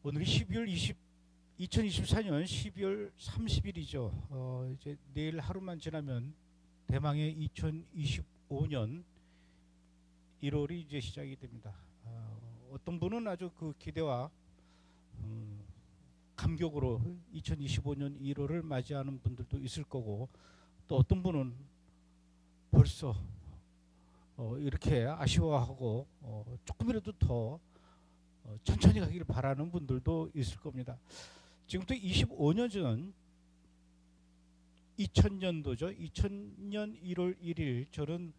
오늘이 2024년 12월 30일이죠. 이제 내일 하루만 지나면 대망의 2025년 1월이 이제 시작이 됩니다. 어떤 분은 아주 그 기대와 감격으로 2025년 1월을 맞이하는 분들도 있을 거고, 또 어떤 분은 벌써 이렇게 아쉬워하고 조금이라도 더 천천히 가기를 바라는 분들도 있을 겁니다. 지금부터 25년 전 2000년도죠. 2000년 1월 1일 저는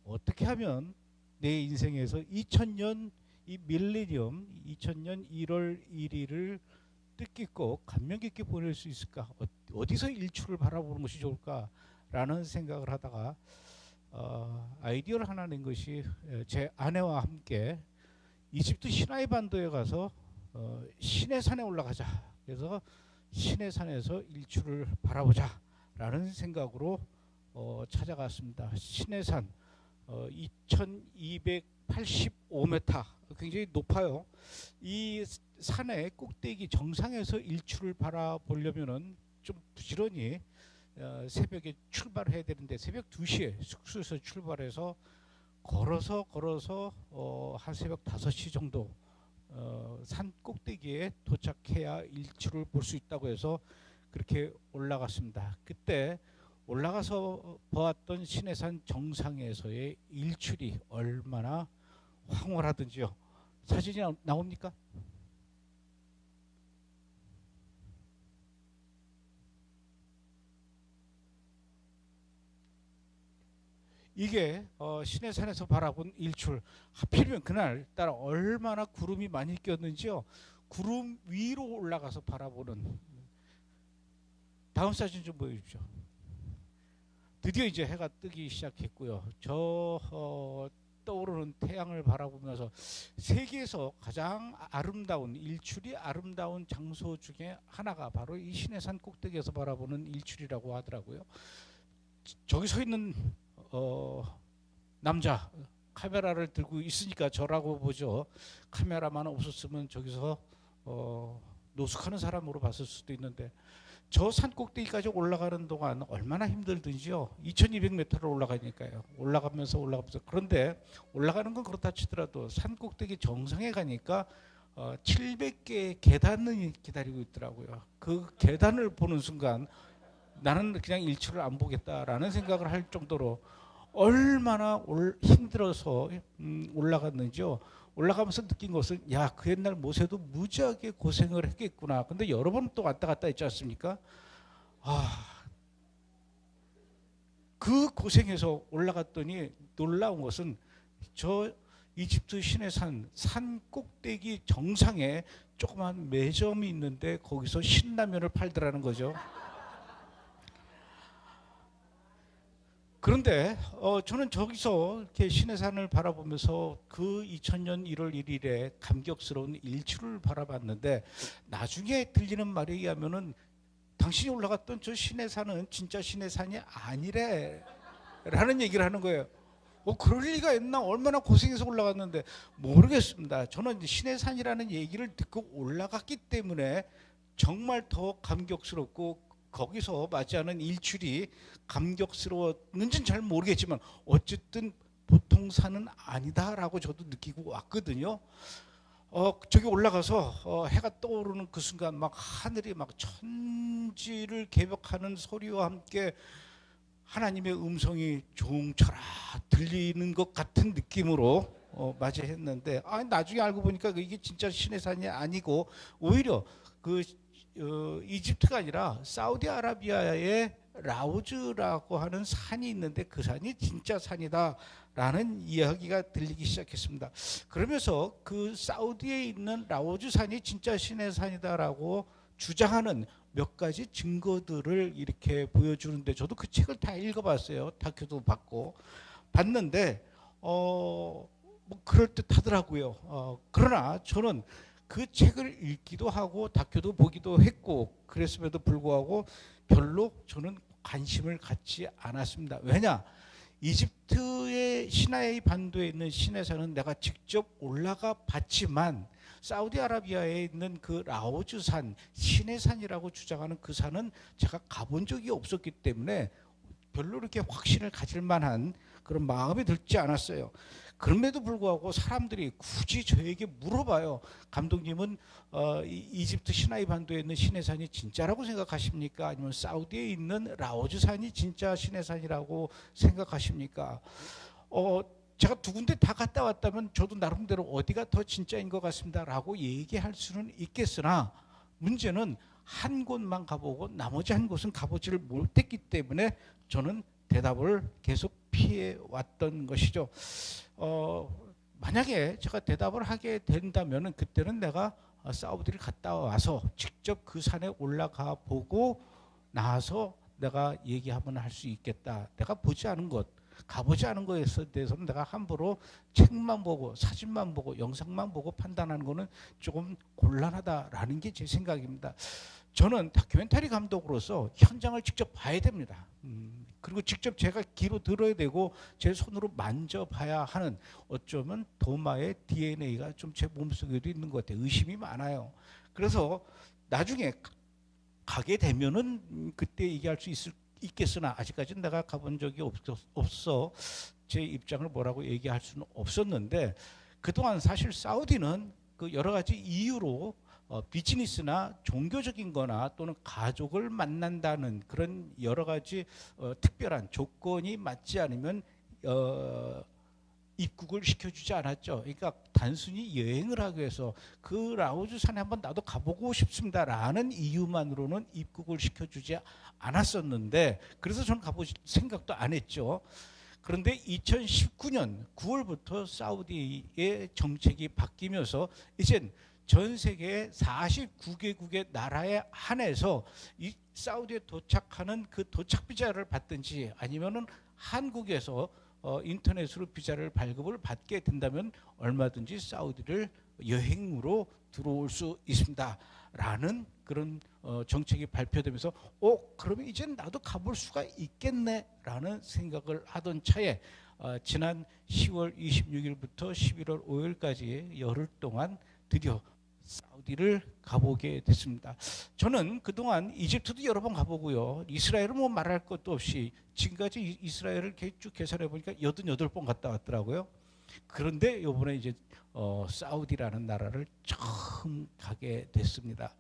어떻게 하면 내 인생에서 2000년 이 밀레니엄 2000년 1월 1일을 뜻깊고 감명 깊게 보낼 수 있을까? 어디서 일출을 바라보는 것이 좋을까라는 생각을 하다가 아이디어를 하나 낸 것이 제 아내와 함께 이집트 시나이 반도에 가서 시내산에 올라가자. 그래서 시내산에서 일출을 바라보자 라는 생각으로 찾아갔습니다. 시내산 2285m, 굉장히 높아요. 이 산의 꼭대기 정상에서 일출을 바라보려면은 좀 부지런히 새벽에 출발해야 되는데, 새벽 2시에 숙소에서 출발해서 걸어서 한 새벽 5시 정도 산 꼭대기에 도착해야 일출을 볼 수 있다고 해서 그렇게 올라갔습니다. 그때 올라가서 보았던 시내산 정상에서의 일출이 얼마나 황홀하든지요. 사진이 나옵니까? 이게 시내산에서 바라본 일출. 하필이면 그날 따라 얼마나 구름이 많이 꼈는지요. 구름 위로 올라가서 바라보는. 다음 사진 좀 보여주십시오. 드디어 이제 해가 뜨기 시작했고요. 떠오르는 태양을 바라보면서 세계에서 가장 아름다운, 일출이 아름다운 장소 중에 하나가 바로 이 시내산 꼭대기에서 바라보는 일출이라고 하더라고요. 저기 서 있는 남자, 카메라를 들고 있으니까 저라고 보죠. 카메라만 없었으면 저기서 노숙하는 사람으로 봤을 수도 있는데, 저 산 꼭대기까지 올라가는 동안 얼마나 힘들든지요. 2200m를 올라가니까요. 올라가면서 그런데 올라가는 건 그렇다 치더라도 산 꼭대기 정상에 가니까 700개의 계단이 기다리고 있더라고요. 그 계단을 보는 순간 나는 그냥 일출을 안 보겠다라는 생각을 할 정도로 얼마나 힘들어서 올라갔는지요. 올라가면서 느낀 것은, 야, 그 옛날 모세도 무지하게 고생을 했겠구나. 근데 여러 번 또 왔다 갔다 했지 않습니까? 그 고생해서 올라갔더니 놀라운 것은 저 이집트 시내산 산 꼭대기 정상에 조그만 매점이 있는데 거기서 신라면을 팔더라는 거죠. 그런데 저는 저기서 이렇게 시내산을 바라보면서 그 2000년 1월 1일에 감격스러운 일출을 바라봤는데, 나중에 들리는 말에 의하면은 당신이 올라갔던 저 시내산은 진짜 시내산이 아니래 라는 얘기를 하는 거예요. 그럴 리가 있나? 얼마나 고생해서 올라갔는데. 모르겠습니다. 저는 시내산이라는 얘기를 듣고 올라갔기 때문에 정말 더 감격스럽고, 거기서 맞이하는 일출이 감격스러웠는지는 잘 모르겠지만 어쨌든 보통 산은 아니다라고 저도 느끼고 왔거든요. 저기 올라가서 해가 떠오르는 그 순간 막 하늘이 막 천지를 개벽하는 소리와 함께 하나님의 음성이 조용쳐라 들리는 것 같은 느낌으로 맞이했는데, 나중에 알고 보니까 이게 진짜 시내산이 아니고 오히려 그 이집트가 아니라 사우디아라비아의 라우즈라고 하는 산이 있는데 그 산이 진짜 산이다라는 이야기가 들리기 시작했습니다. 그러면서 그 사우디에 있는 라우즈 산이 진짜 신의 산이다라고 주장하는 몇 가지 증거들을 이렇게 보여주는데, 저도 그 책을 다 읽어봤어요. 다큐도 봤는데 뭐 그럴듯하더라고요. 그러나 저는 그 책을 읽기도 하고 다큐도 보기도 했고 그랬음에도 불구하고 별로 저는 관심을 갖지 않았습니다. 왜냐? 이집트의 시나이 반도에 있는 시내산은 내가 직접 올라가 봤지만 사우디아라비아에 있는 그 라오즈산, 신의 산이라고 주장하는 그 산은 제가 가본 적이 없었기 때문에 별로 이렇게 확신을 가질 만한 그런 마음이 들지 않았어요. 그럼에도 불구하고 사람들이 굳이 저에게 물어봐요. 감독님은 이집트 시나이 반도에 있는 신의 산이 진짜라고 생각하십니까? 아니면 사우디에 있는 라오즈 산이 진짜 신의 산이라고 생각하십니까? 제가 두 군데 다 갔다 왔다면 저도 나름대로 어디가 더 진짜인 것 같습니다라고 얘기할 수는 있겠으나 문제는 한 곳만 가보고 나머지 한 곳은 가보지를 못했기 때문에 저는 대답을 계속 피해 왔던 것이죠. 만약에 제가 대답을 하게 된다면 그때는 내가 사우디를 갔다 와서 직접 그 산에 올라가 보고 나서 내가 얘기하면 할 수 있겠다. 내가 보지 않은 것, 가보지 않은 것에 대해서는 내가 함부로 책만 보고 사진만 보고 영상만 보고 판단하는 것은 조금 곤란하다라는 게 제 생각입니다. 저는 다큐멘터리 감독으로서 현장을 직접 봐야 됩니다. 그리고 직접 제가 귀로 들어야 되고 제 손으로 만져봐야 하는, 어쩌면 도마의 DNA가 좀 제 몸속에도 있는 것 같아요. 의심이 많아요. 그래서 나중에 가게 되면은 그때 얘기할 수 있겠으나 아직까지는 내가 가본 적이 없어 제 입장을 뭐라고 얘기할 수는 없었는데, 그동안 사실 사우디는 그 여러 가지 이유로 비즈니스나 종교적인 거나 또는 가족을 만난다는 그런 여러 가지 특별한 조건이 맞지 않으면 입국을 시켜주지 않았죠. 그러니까 단순히 여행을 하기 위해서 그 라오즈 산에 한번 나도 가보고 싶습니다라는 이유만으로는 입국을 시켜주지 않았었는데, 그래서 저는 가볼 생각도 안 했죠. 그런데 2019년 9월부터 사우디의 정책이 바뀌면서 이젠 전 세계 49개국의 나라에 한해서 이 사우디에 도착하는 그 도착 비자를 받든지 아니면은 한국에서 인터넷으로 비자를 발급을 받게 된다면 얼마든지 사우디를 여행으로 들어올 수 있습니다라는 그런 정책이 발표되면서 그러면 이제 나도 가볼 수가 있겠네라는 생각을 하던 차에 지난 10월 26일부터 11월 5일까지 열흘 동안 드디어 사우디를 가보게 됐습니다. 저는 그동안 이집트도 여러 번 가보고요. 이스라엘은 뭐 말할 것도 없이 지금까지 이스라엘을 쭉 계산해 보니까 88번 갔다 왔더라고요. 그런데 이번에 이제 사우디라는 나라를 처음 가게 됐습니다.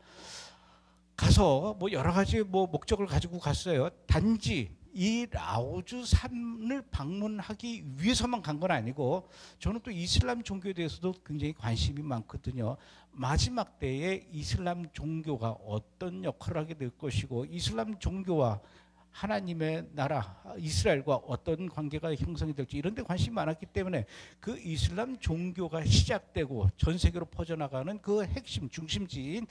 가서 뭐 여러 가지 뭐 목적을 가지고 갔어요. 단지 이 라오즈 산을 방문하기 위해서만 간 건 아니고, 저는 또 이슬람 종교에 대해서도 굉장히 관심이 많거든요. 마지막 때에 이슬람 종교가 어떤 역할을 하게 될 것이고, 이슬람 종교와 하나님의 나라 이스라엘과 어떤 관계가 형성이 될지 이런 데 관심이 많았기 때문에 그 이슬람 종교가 시작되고 전 세계로 퍼져나가는 그 핵심 중심지인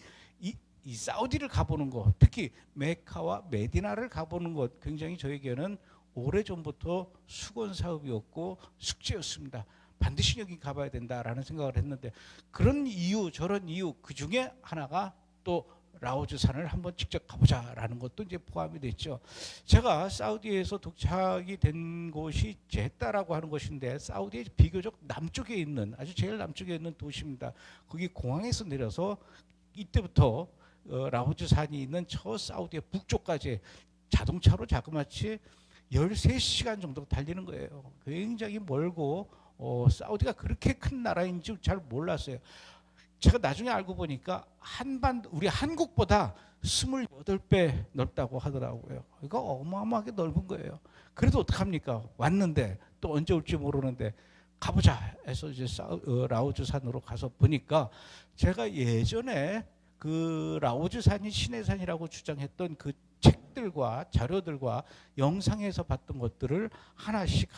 이 사우디를 가보는 것, 특히 메카와 메디나를 가보는 것, 굉장히 저에게는 오래전부터 수건 사업이었고 숙제였습니다. 반드시 여기 가봐야 된다라는 생각을 했는데, 그런 이유 저런 이유 그 중에 하나가 또 라오즈 산을 한번 직접 가보자라는 것도 이제 포함이 됐죠. 제가 사우디에서 도착이 된 곳이 제다라고 하는 곳인데, 사우디의 비교적 남쪽에 있는, 아주 제일 남쪽에 있는 도시입니다. 거기 공항에서 내려서 이때부터 라오즈 산이 있는 저 사우디의 북쪽까지 자동차로 자그마치 13시간 정도 달리는 거예요. 굉장히 멀고 사우디가 그렇게 큰 나라인 줄 잘 몰랐어요. 제가 나중에 알고 보니까 우리 한국보다 28배 넓다고 하더라고요. 이거 어마어마하게 넓은 거예요. 그래도 어떡합니까? 왔는데 또 언제 올지 모르는데 가보자 해서 이제 라오즈 산으로 가서 보니까, 제가 예전에 그 라오즈 산이 신의 산이라고 주장했던 그 책들과 자료들과 영상에서 봤던 것들을 하나씩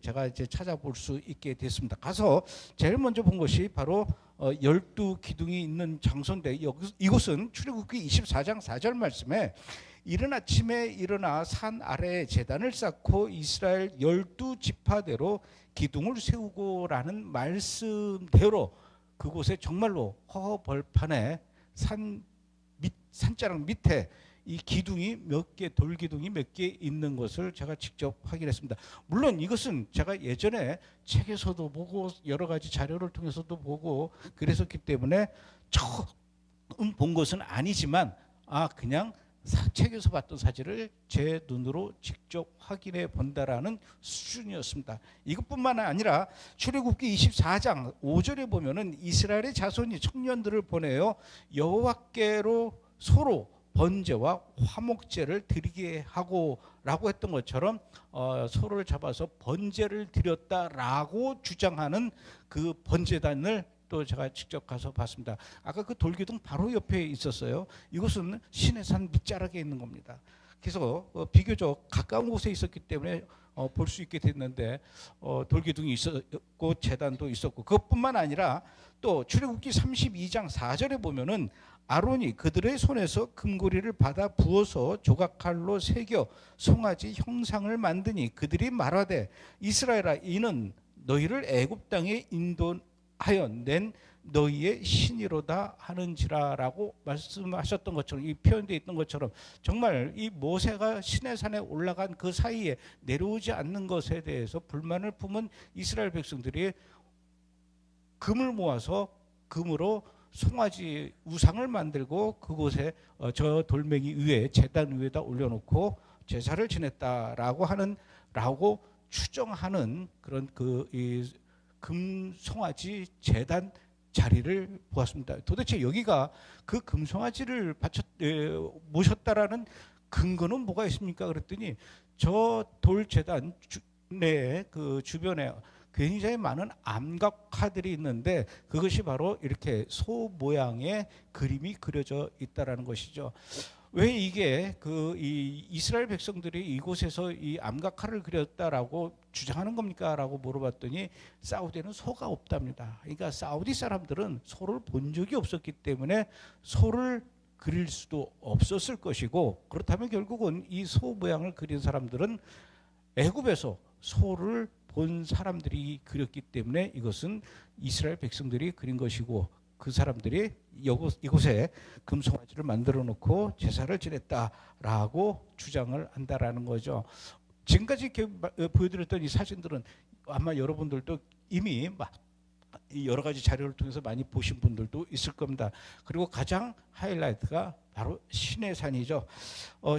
제가 이제 찾아볼 수 있게 됐습니다. 가서 제일 먼저 본 것이 바로 12기둥이 있는 장소인데, 이곳은 출애굽기 24장 4절 말씀에 이른 아침에 일어나 산 아래에 제단을 쌓고 이스라엘 12지파대로 기둥을 세우고라는 말씀대로 그곳에 정말로 허허벌판에 산자락 밑에 이 기둥이 몇 개, 돌 기둥이 몇 개 있는 것을 제가 직접 확인했습니다. 물론 이것은 제가 예전에 책에서도 보고 여러 가지 자료를 통해서도 보고 그랬었기 때문에 처음 본 것은 아니지만 그냥 책에서 봤던 사진을 제 눈으로 직접 확인해 본다라는 수준이었습니다. 이것뿐만 아니라 출애굽기 24장 5절에 보면은 이스라엘의 자손이 청년들을 보내어 여호와께로 서로 번제와 화목제를 드리게 하고라고 했던 것처럼 서로를 잡아서 번제를 드렸다라고 주장하는 그 번제단을 또 제가 직접 가서 봤습니다. 아까 그 돌기둥 바로 옆에 있었어요. 이곳은 시내산 밑자락에 있는 겁니다. 그래서 비교적 가까운 곳에 있었기 때문에 볼 수 있게 됐는데 돌기둥이 있었고 제단도 있었고 그것뿐만 아니라 또 출애굽기 32장 4절에 보면은 아론이 그들의 손에서 금고리를 받아 부어서 조각칼로 새겨 송아지 형상을 만드니 그들이 말하되 이스라엘아 이는 너희를 애굽 땅에 인도하여 낸 너희의 신이로다 하는지라라고 말씀하셨던 것처럼 이 표현되어 있던 것처럼 정말 이 모세가 시내산에 올라간 그 사이에 내려오지 않는 것에 대해서 불만을 품은 이스라엘 백성들이 금을 모아서 금으로 송아지 우상을 만들고 그곳에 저 돌멩이 위에 제단 위에다 올려놓고 제사를 지냈다라고 추정하는 그런 이 금송아지 제단 자리를 보았습니다. 도대체 여기가 그 금송아지를 모셨다라는 근거는 뭐가 있습니까? 그랬더니 저 돌제단 내 그 주변에 굉장히 많은 암각화들이 있는데 그것이 바로 이렇게 소 모양의 그림이 그려져 있다라는 것이죠. 왜 이게 이 이스라엘 백성들이 이곳에서 이 암각화를 그렸다라고 주장하는 겁니까?라고 물어봤더니 사우디에는 소가 없답니다. 그러니까 사우디 사람들은 소를 본 적이 없었기 때문에 소를 그릴 수도 없었을 것이고 그렇다면 결국은 이 소 모양을 그린 사람들은 애굽에서 소를 본 사람들이 그렸기 때문에 이것은 이스라엘 백성들이 그린 것이고 그 사람들이 이곳에 금송아지를 만들어 놓고 제사를 지냈다라고 주장을 한다라는 거죠. 지금까지 이렇게 보여드렸던 이 사진들은 아마 여러분들도 이미 여러 가지 자료를 통해서 많이 보신 분들도 있을 겁니다. 그리고 가장 하이라이트가 바로 시내산이죠.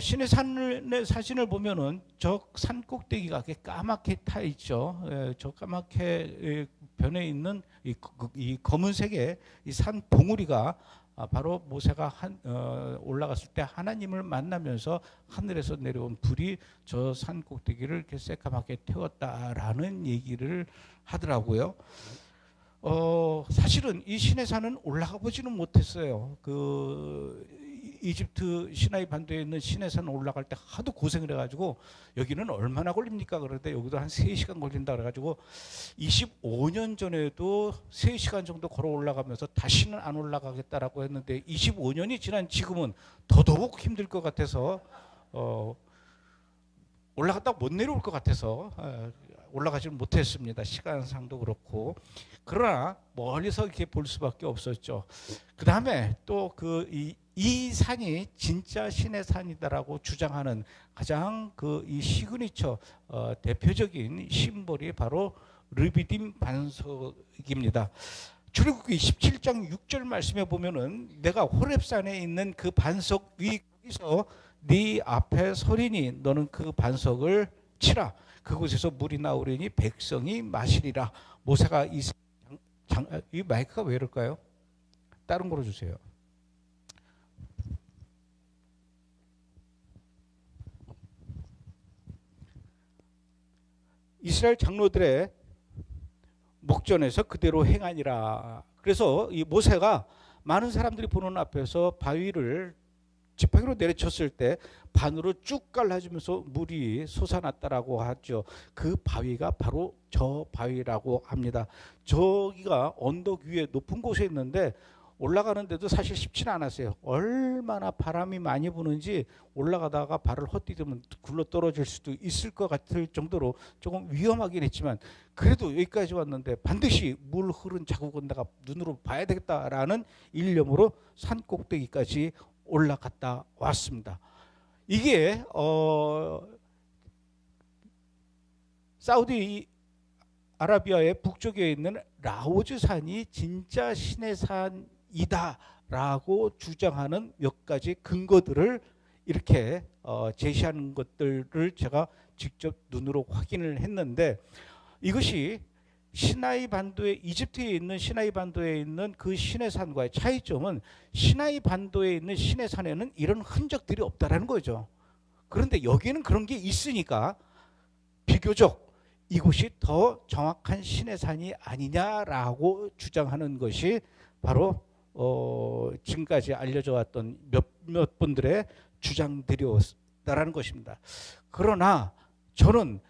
시내산의 사진을 보면은 저 산 꼭대기가 까맣게 타 있죠. 저 까맣게 변해 있는 이 검은색의 이 산 봉우리가 바로 모세가 올라갔을 때 하나님을 만나면서 하늘에서 내려온 불이 저 산 꼭대기를 이렇게 새까맣게 태웠다라는 얘기를 하더라고요. 사실은 이 시내산은 올라가 보지는 못했어요. 이집트 시나이 반도에 있는 시내산 올라갈 때 하도 고생을 해가지고 여기는 얼마나 걸립니까? 그런데 여기도 한 3시간 걸린다 그래가지고 25년 전에도 3시간 정도 걸어 올라가면서 다시는 안 올라가겠다라고 했는데 25년이 지난 지금은 더더욱 힘들 것 같아서 올라갔다가 못 내려올 것 같아서 올라가지는 못했습니다. 시간상도 그렇고. 그러나 멀리서 이렇게 볼 수밖에 없었죠. 그 다음에 또 이 산이 진짜 신의 산이다라고 주장하는 가장 이 시그니처 대표적인 심볼이 바로 르비딤 반석입니다. 출애굽기 17장 6절 말씀에 보면은 내가 호렙산에 있는 그 반석 위에서 네 앞에 서리니 너는 그 반석을 치라. 그곳에서 물이 나오리니 백성이 마시리라. 모세가 이 마이크가 왜 이럴까요? 다른 거로 주세요. 이스라엘 장로들의 목전에서 그대로 행하니라. 그래서 이 모세가 많은 사람들이 보는 앞에서 바위를 지팡이로 내려쳤을 때 반으로 쭉 갈라지면서 물이 솟아났다라고 하죠. 그 바위가 바로 저 바위라고 합니다. 저기가 언덕 위에 높은 곳에 있는데 올라가는데도 사실 쉽지는 않았어요. 얼마나 바람이 많이 부는지 올라가다가 발을 헛디디면 굴러 떨어질 수도 있을 것 같을 정도로 조금 위험하긴 했지만 그래도 여기까지 왔는데 반드시 물 흐른 자국은 내가 눈으로 봐야 되겠다라는 일념으로 산 꼭대기까지 올라갔다 왔습니다. 이게 사우디 아라비아의 북쪽에 있는 라오즈산이 진짜 신의 산이다라고 주장하는 몇 가지 근거들을 이렇게 제시하는 것들을 제가 직접 눈으로 확인을 했는데, 이것이 시나이 반도에, 이집트에 있는 시나이 반도에 있는 그 신의 산과의 차이점은 시나이 반도에 있는 신의 산에는 이런 흔적들이 없다라는 거죠. 그런데 여기는 그런 게 있으니까 비교적 이곳이 더 정확한 신의 산이 아니냐라고 주장하는 것이 바로 지금까지 알려져 왔던 몇몇 분들의 주장들이었다라는 것입니다. 그러나 저는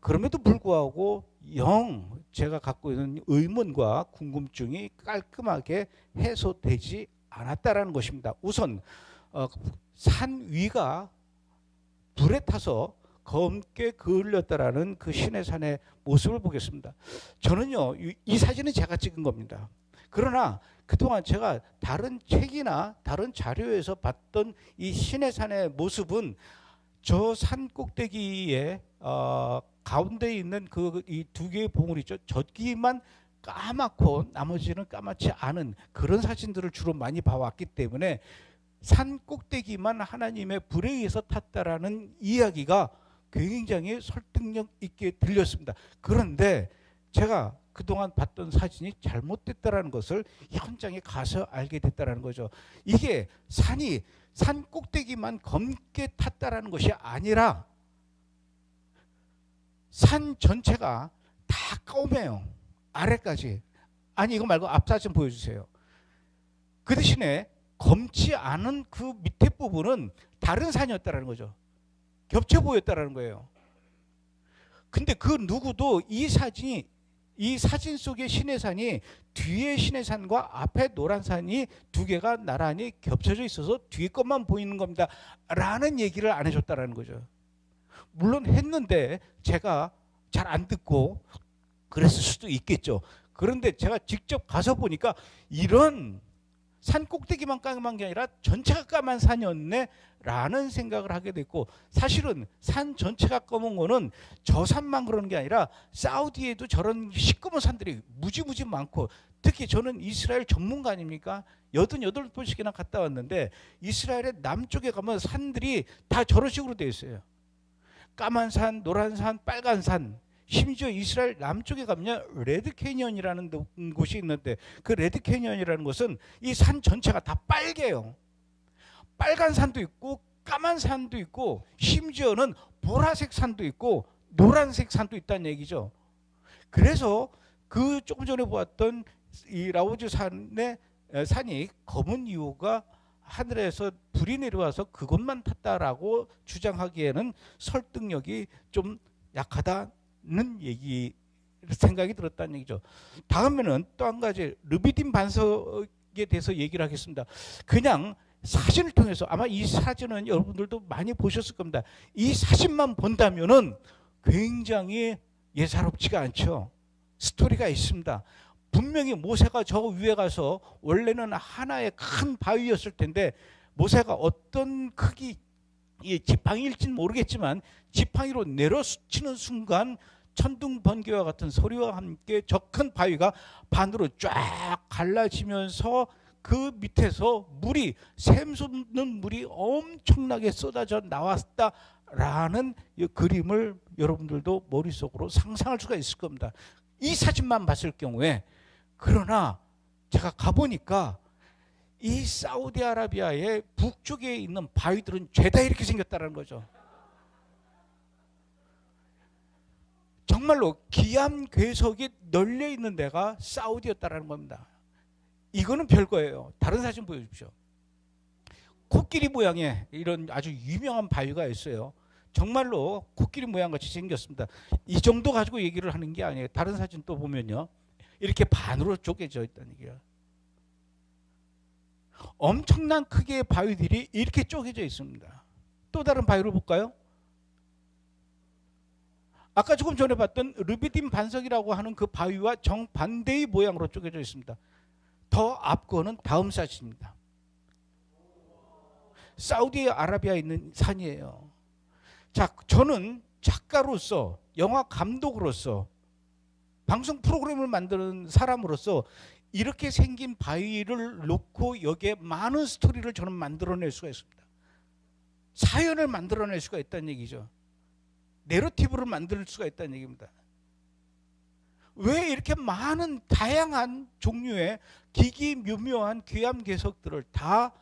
그럼에도 불구하고 제가 갖고 있는 의문과 궁금증이 깔끔하게 해소되지 않았다라는 것입니다. 우선 산 위가 불에 타서 검게 그을렸다라는 그 신의 산의 모습을 보겠습니다. 저는요, 이 사진은 제가 찍은 겁니다. 그러나 그동안 제가 다른 책이나 다른 자료에서 봤던 이 신의 산의 모습은 저 산 꼭대기에 가운데 있는 그 이 두 개의 봉우리 있죠. 저기만 까맣고 나머지는 까맣지 않은 그런 사진들을 주로 많이 봐왔기 때문에 산 꼭대기만 하나님의 불에 의해서 탔다라는 이야기가 굉장히 설득력 있게 들렸습니다. 그런데 제가 그동안 봤던 사진이 잘못됐다라는 것을 현장에 가서 알게 됐다라는 거죠. 이게 산 꼭대기만 검게 탔다라는 것이 아니라 산 전체가 다 까매요. 아래까지. 아니, 이거 말고 앞 사진 보여주세요. 그 대신에 검지 않은 그 밑에 부분은 다른 산이었다라는 거죠. 겹쳐 보였다라는 거예요. 근데 그 누구도 이 사진 속의 신의 산이 뒤에 신의 산과 앞에 노란 산이 두 개가 나란히 겹쳐져 있어서 뒤에 것만 보이는 겁니다 라는 얘기를 안 해줬다라는 거죠. 물론 했는데 제가 잘 안 듣고 그랬을 수도 있겠죠. 그런데 제가 직접 가서 보니까 이런 산 꼭대기만 까만 게 아니라 전체가 까만 산이었네 라는 생각을 하게 됐고, 사실은 산 전체가 검은 거는 저 산만 그러는 게 아니라 사우디에도 저런 시꺼먼 산들이 무지무지 많고, 특히 저는 이스라엘 전문가 아닙니까? 88번씩이나 갔다 왔는데 이스라엘의 남쪽에 가면 산들이 다 저런 식으로 되어 있어요. 까만 산, 노란 산, 빨간 산. 심지어 이스라엘 남쪽에 가면 레드 캐니언이라는 곳이 있는데 그 레드 캐니언이라는 곳은 이 산 전체가 다 빨개요. 빨간 산도 있고 까만 산도 있고 심지어는 보라색 산도 있고 노란색 산도 있다는 얘기죠. 그래서 그 조금 전에 보았던 이 라오즈 산이 검은 이유가 하늘에서 불이 내려와서 그것만 탔다라고 주장하기에는 설득력이 좀 약하다는 생각이 들었다는 얘기죠. 다음에는 또 한 가지 르비딤 반석에 대해서 얘기를 하겠습니다. 그냥 사진을 통해서, 아마 이 사진은 여러분들도 많이 보셨을 겁니다. 이 사진만 본다면은 굉장히 예사롭지가 않죠. 스토리가 있습니다. 분명히 모세가 저 위에 가서, 원래는 하나의 큰 바위였을 텐데 모세가 어떤 크기 지팡이일지는 모르겠지만 지팡이로 내려치는 순간 천둥 번개와 같은 소리와 함께 저 큰 바위가 반으로 쫙 갈라지면서 그 밑에서 샘솟는 물이 엄청나게 쏟아져 나왔다라는 이 그림을 여러분들도 머릿속으로 상상할 수가 있을 겁니다. 이 사진만 봤을 경우에. 그러나 제가 가보니까 이 사우디아라비아의 북쪽에 있는 바위들은 죄다 이렇게 생겼다는 거죠. 정말로 기암괴석이 널려 있는 데가 사우디였다는 겁니다. 이거는 별거예요. 다른 사진 보여주십시오. 코끼리 모양의 이런 아주 유명한 바위가 있어요. 정말로 코끼리 모양같이 생겼습니다. 이 정도 가지고 얘기를 하는 게 아니에요. 다른 사진 또 보면요, 이렇게 반으로 쪼개져 있다는 얘기예요. 엄청난 크기의 바위들이 이렇게 쪼개져 있습니다. 또 다른 바위를 볼까요? 아까 조금 전에 봤던 르비딤 반석이라고 하는 그 바위와 정반대의 모양으로 쪼개져 있습니다. 더 앞거는 다음 사진입니다. 사우디아라비아에 있는 산이에요. 자, 저는 작가로서, 영화 감독으로서, 방송 프로그램을 만드는 사람으로서 이렇게 생긴 바위를 놓고 여기에 많은 스토리를 저는 만들어낼 수가 있습니다. 사연을 만들어낼 수가 있다는 얘기죠. 내러티브를 만들 수가 있다는 얘기입니다. 왜 이렇게 많은 다양한 종류의 기기묘묘한 귀암괴석들을 다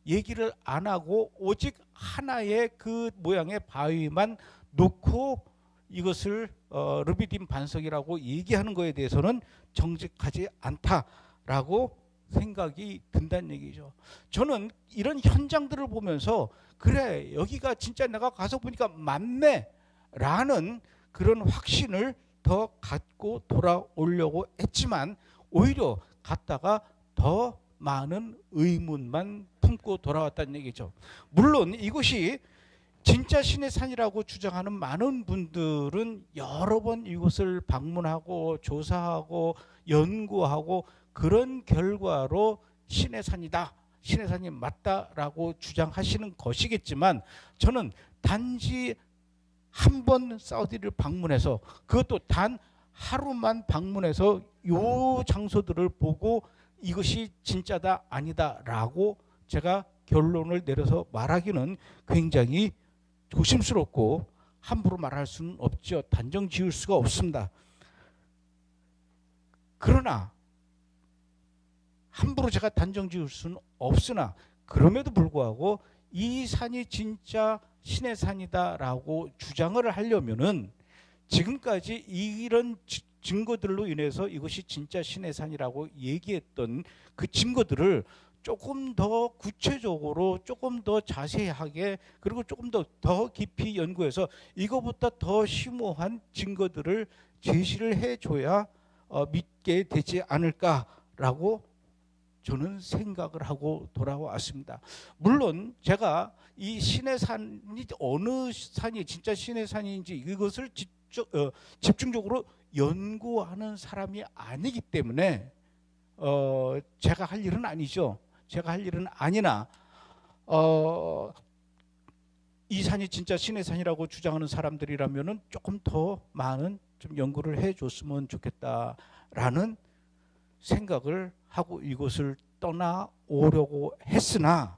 얘기를 안 하고 오직 하나의 그 모양의 바위만 놓고 이것을 르비딘 반석이라고 얘기하는 거에 대해서는 정직하지 않다라고 생각이 든다는 얘기죠. 저는 이런 현장들을 보면서 그래, 여기가 진짜 내가 가서 보니까 맞네 라는 그런 확신을 더 갖고 돌아오려고 했지만 오히려 갔다가 더 많은 의문만 품고 돌아왔다는 얘기죠. 물론 이곳이 진짜 신의 산이라고 주장하는 많은 분들은 여러 번 이곳을 방문하고 조사하고 연구하고 그런 결과로 신의 산이다, 신의 산이 맞다라고 주장하시는 것이겠지만 저는 단지 한 번 사우디를 방문해서, 그것도 단 하루만 방문해서 요 장소들을 보고 이것이 진짜다 아니다라고 제가 결론을 내려서 말하기는 굉장히 조심스럽고 함부로 말할 수는 없죠. 단정 지을 수가 없습니다. 그러나 함부로 제가 단정 지을 수는 없으나 그럼에도 불구하고 이 산이 진짜 신의 산이다라고 주장을 하려면은 지금까지 이런 증거들로 인해서 이것이 진짜 신의 산이라고 얘기했던 그 증거들을 조금 더 구체적으로, 조금 더 자세하게, 그리고 조금 더 깊이 연구해서 이거보다 더 심오한 증거들을 제시를 해줘야 믿게 되지 않을까라고 저는 생각을 하고 돌아왔습니다. 물론 제가 이 신의 산이 어느 산이 진짜 신의 산인지 이것을 집중적으로 연구하는 사람이 아니기 때문에 제가 할 일은 아니죠. 제가 할 일은 아니나 이 산이 진짜 신의 산이라고 주장하는 사람들이라면은 조금 더 많은 좀 연구를 해줬으면 좋겠다라는 생각을 하고 이곳을 떠나오려고 했으나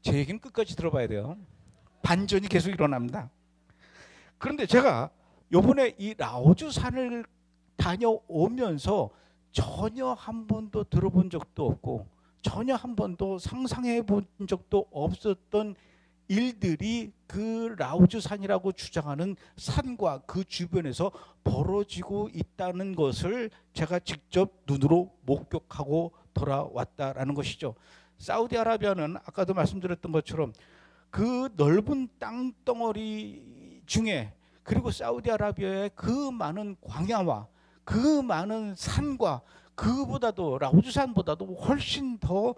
제 얘기는 끝까지 들어봐야 돼요. 반전이 계속 일어납니다. 그런데 제가 요번에 이 라오즈 산을 다녀오면서 전혀 한 번도 들어본 적도 없고 전혀 한 번도 상상해 본 적도 없었던 일들이 그 라오즈 산이라고 주장하는 산과 그 주변에서 벌어지고 있다는 것을 제가 직접 눈으로 목격하고 돌아왔다라는 것이죠. 사우디아라비아는 아까도 말씀드렸던 것처럼 그 넓은 땅덩어리 중에, 그리고 사우디아라비아의 그 많은 광야와 그 많은 산과 그보다도 라오즈산보다도 훨씬 더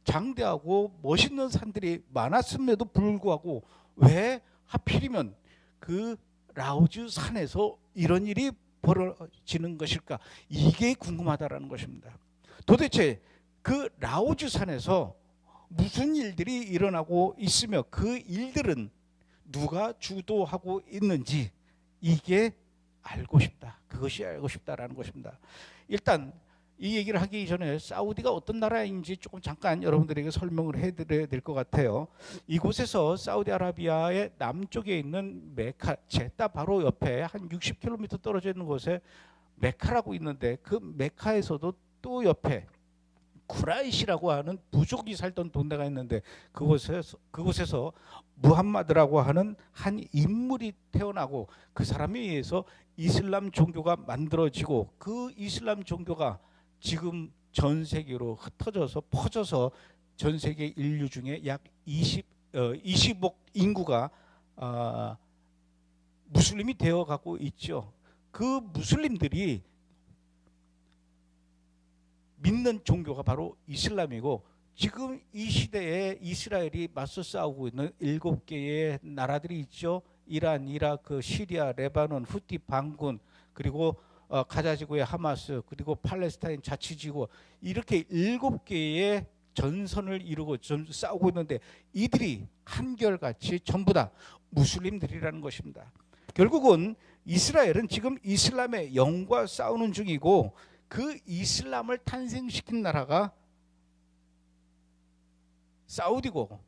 장대하고 멋있는 산들이 많았음에도 불구하고 왜 하필이면 그 라오즈 산에서 이런 일이 벌어지는 것일까? 이게 궁금하다라는 것입니다. 도대체 그 라오즈 산에서 무슨 일들이 일어나고 있으며 그 일들은 누가 주도하고 있는지 이게 알고 싶다. 그것이 알고 싶다라는 것입니다. 일단 이 얘기를 하기 전에 사우디가 어떤 나라인지 조금 잠깐 여러분들에게 설명을 해드려야 될 것 같아요. 이곳에서 사우디아라비아의 남쪽에 있는 메카, 제다 바로 옆에 한 60km 떨어져 있는 곳에 메카라고 있는데 그 메카에서도 또 옆에 쿠라이시라고 하는 부족이 살던 동네가 있는데 그곳에서 무함마드라고 하는 한 인물이 태어나고 그 사람에 의해서 이슬람 종교가 만들어지고 그 이슬람 종교가 지금 전 세계로 흩어져서 퍼져서 전 세계 인류 중에 약 20억 인구가 무슬림이 되어 가고 있죠. 그 무슬림들이 믿는 종교가 바로 이슬람이고 지금 이 시대에 이스라엘이 맞서 싸우고 있는 7개의 나라들이 있죠. 이란, 이라크, 시리아, 레바논, 후티 반군, 그리고 가자지구의 하마스, 그리고 팔레스타인 자치지구, 이렇게 7개의 전선을 이루고 싸우고 있는데 이들이 한결같이 전부 다 무슬림들이라는 것입니다. 결국은 이스라엘은 지금 이슬람의 영과 싸우는 중이고 그 이슬람을 탄생시킨 나라가 사우디고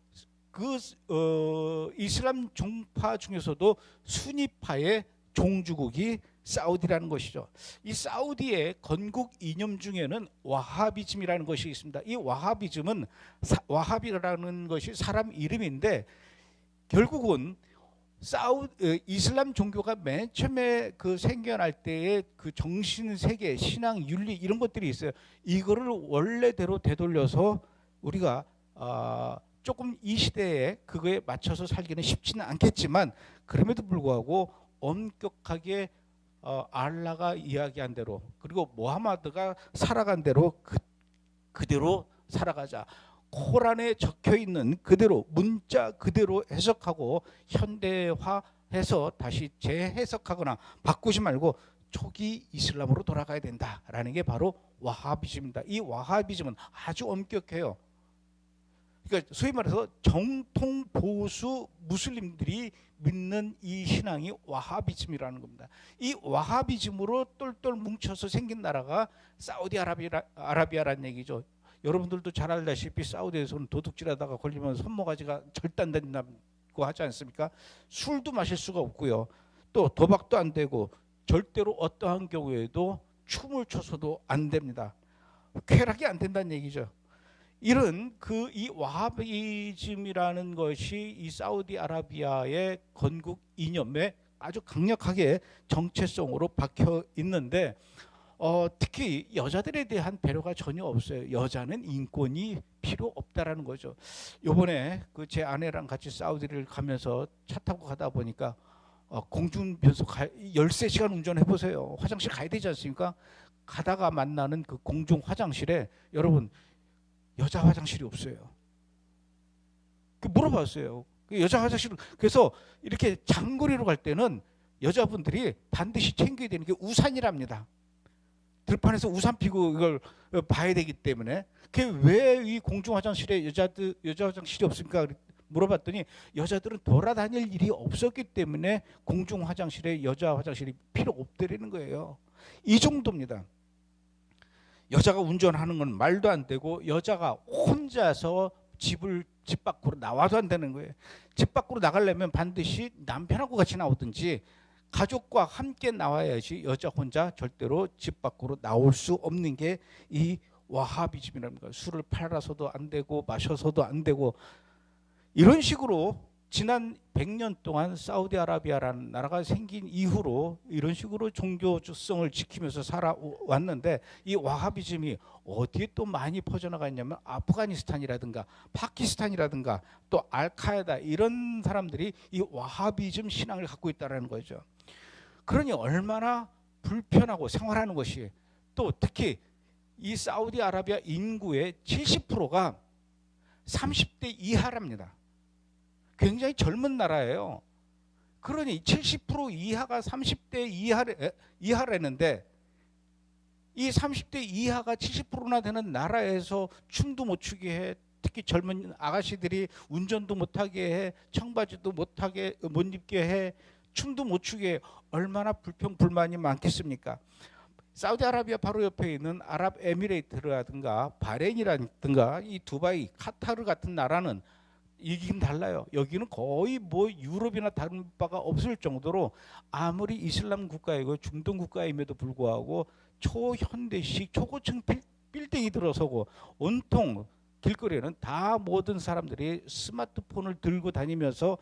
그 이슬람 종파 중에서도 수니파의 종주국이 사우디라는 것이죠. 이 사우디의 건국 이념 중에는 와하비즘이라는 것이 있습니다. 이 와하비즘은 와하비라는 것이 사람 이름인데 결국은 이슬람 종교가 맨 처음에 그 생겨날 때의 그 정신 세계, 신앙, 윤리 이런 것들이 있어요. 이거를 원래대로 되돌려서 우리가 조금 이 시대에 그거에 맞춰서 살기는 쉽지는 않겠지만 그럼에도 불구하고 엄격하게 알라가 이야기한 대로 그리고 모하마드가 살아간 대로 그대로 살아가자. 코란에 적혀 있는 그대로 문자 그대로 해석하고 현대화해서 다시 재해석하거나 바꾸지 말고 초기 이슬람으로 돌아가야 된다라는 게 바로 와하비즘입니다. 이 와하비즘은 아주 엄격해요. 그러니까 소위 말해서 정통 보수 무슬림들이 믿는 이 신앙이 와하비즘이라는 겁니다. 이 와하비즘으로 똘똘 뭉쳐서 생긴 나라가 사우디아라비아라는 얘기죠. 여러분들도 잘 알다시피 사우디에서는 도둑질하다가 걸리면 손모가지가 절단된다고 하지 않습니까? 술도 마실 수가 없고요. 또 도박도 안 되고 절대로 어떠한 경우에도 춤을 춰서도 안 됩니다. 쾌락이 안 된다는 얘기죠. 이런 이 와하비즘이라는 것이 이 사우디아라비아의 건국 이념에 아주 강력하게 정체성으로 박혀 있는데 특히 여자들에 대한 배려가 전혀 없어요. 여자는 인권이 필요 없다라는 거죠. 요번에 제 아내랑 같이 사우디를 가면서 차 타고 가다 보니까 공중 변속 13시간 운전해 보세요. 화장실 가야 되지 않습니까? 가다가 만나는 그 공중 화장실에 여러분 여자 화장실이 없어요. 물어봤어요. 여자 화장실 그래서 이렇게 장거리로 갈 때는 여자분들이 반드시 챙겨야 되는 게 우산이랍니다. 들판에서 우산 피고 이걸 봐야 되기 때문에 그게 왜 이 공중 화장실에 여자 화장실이 없습니까? 물어봤더니 여자들은 돌아다닐 일이 없었기 때문에 공중 화장실에 여자 화장실이 필요 없다는 거예요. 이 정도입니다. 여자가 운전하는 건 말도 안 되고 여자가 혼자서 집 밖으로 나와도 안 되는 거예요. 집 밖으로 나가려면 반드시 남편하고 같이 나오든지 가족과 함께 나와야지 여자 혼자 절대로 집 밖으로 나올 수 없는 게 이 와하비즘이라는 거예요. 술을 팔아서도 안 되고 마셔서도 안 되고 이런 식으로 지난 100년 동안 사우디아라비아라는 나라가 생긴 이후로 이런 식으로 종교성을 지키면서 살아왔는데 이 와하비즘이 어디에 또 많이 퍼져나가 있냐면 아프가니스탄이라든가 파키스탄이라든가 또 알카에다 이런 사람들이 이 와하비즘 신앙을 갖고 있다는 거죠. 그러니 얼마나 불편하고 생활하는 것이 또 특히 이 사우디아라비아 인구의 70%가 30대 이하랍니다. 굉장히 젊은 나라예요. 그러니 70% 이하가 30대 이하라는데 이 30대 이하가 70%나 되는 나라에서 춤도 못 추게 해. 특히 젊은 아가씨들이 운전도 못하게 해. 청바지도 못 입게 해. 춤도 못 추게 해. 얼마나 불평불만이 많겠습니까? 사우디아라비아 바로 옆에 있는 아랍에미레이트라든가 바레인이라든가 이 두바이, 카타르 같은 나라는 이긴 달라요. 여기는 거의 뭐 유럽이나 다른 바가 없을 정도로 아무리 이슬람 국가이고 중동 국가임에도 불구하고 초현대식 초고층 빌딩이 들어서고 온통 길거리에는 다 모든 사람들이 스마트폰을 들고 다니면서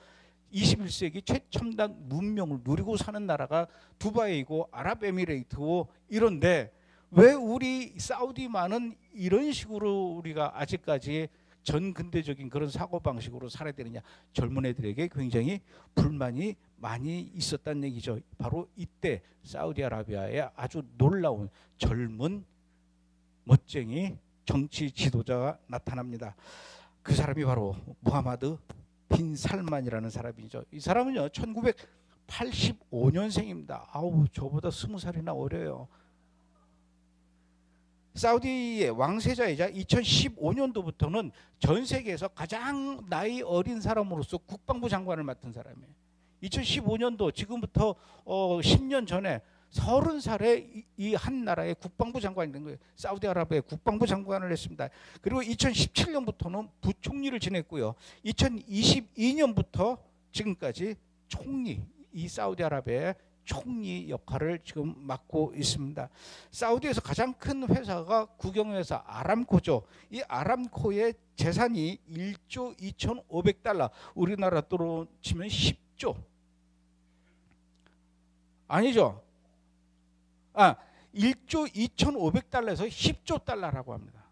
21세기 최첨단 문명을 누리고 사는 나라가 두바이고 아랍에미레이트고 이런데 왜 우리 사우디만은 이런 식으로 우리가 아직까지 전근대적인 그런 사고방식으로 살아야 되느냐. 젊은 애들에게 굉장히 불만이 많이 있었다는 얘기죠. 바로 이때 사우디아라비아의 아주 놀라운 젊은 멋쟁이 정치 지도자가 나타납니다. 그 사람이 바로 무하마드 빈 살만이라는 사람이죠. 이 사람은요 1985년생입니다. 아우 저보다 20살이나 어려요. 사우디의 왕세자이자 2015년도부터는 전 세계에서 가장 나이 어린 사람으로서 국방부 장관을 맡은 사람이에요. 2015년도 지금부터 10년 전에 30살에 이 한 나라의 국방부 장관이 된 거예요. 사우디아라비아의 국방부 장관을 했습니다. 그리고 2017년부터는 부총리를 지냈고요. 2022년부터 지금까지 총리, 이 사우디아라비아의 총리 역할을 지금 맡고 있습니다. 사우디에서 가장 큰 회사가 국영회사 아람코죠. 이 아람코의 재산이 1조 2,500달러, 우리나라 돈으로 치면 10조. 아니죠. 1조 2,500달러에서 10조 달러라고 합니다.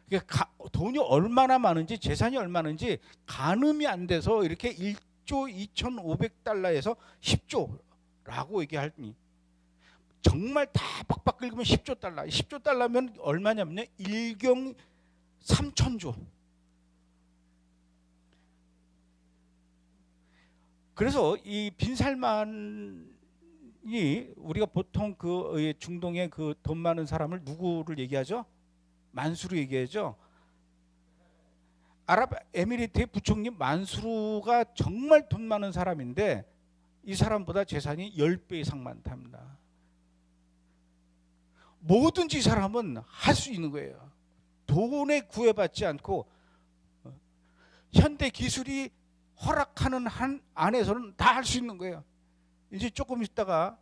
그러니까 돈이 얼마나 많은지, 재산이 얼마나 많은지 가늠이 안 돼서 이렇게 1조 2,500달러에서 10조라고 얘기하니, 정말 다 빡빡 긁으면 10조 달러. 10조 달러면 얼마냐면요, 1경 3천조. 그래서 이 빈살만이, 우리가 보통 그 중동의 그 돈 많은 사람을 누구를 얘기하죠? 만수르 얘기하죠. 아랍에미리트의 부총리 만수르가 정말 돈 많은 사람인데 이 사람보다 재산이 10배 이상 많답니다. 뭐든지 이 사람은 할 수 있는 거예요. 돈에 구애받지 않고 현대 기술이 허락하는 한 안에서는 다 할 수 있는 거예요. 이제 조금 있다가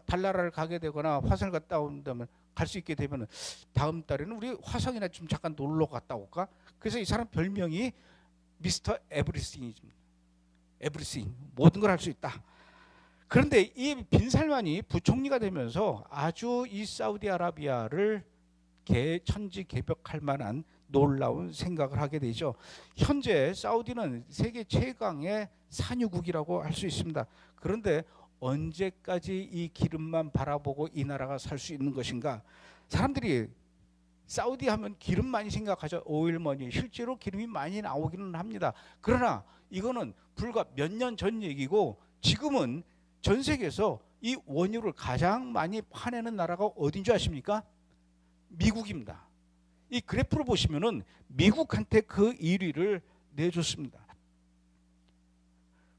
달나라를 가게 되거나 화성을 갔다 온다면, 갈 수 있게 되면 다음 달에는 우리 화성이나 좀 잠깐 놀러 갔다 올까? 그래서 이 사람 별명이 미스터 에브리싱입니다. 에브리싱, 모든 걸 할 수 있다. 그런데 이 빈살만이 부총리가 되면서 아주 이 사우디아라비아를 천지개벽할 만한 놀라운 생각을 하게 되죠. 현재 사우디는 세계 최강의 산유국이라고 할 수 있습니다. 그런데 언제까지 이 기름만 바라보고 이 나라가 살 수 있는 것인가? 사람들이 사우디 하면 기름 많이 생각하죠. 오일머니. 실제로 기름이 많이 나오기는 합니다. 그러나 이거는 불과 몇 년 전 얘기고, 지금은 전 세계에서 이 원유를 가장 많이 파내는 나라가 어딘 줄 아십니까? 미국입니다. 이 그래프를 보시면은 미국한테 그 1위를 내줬습니다.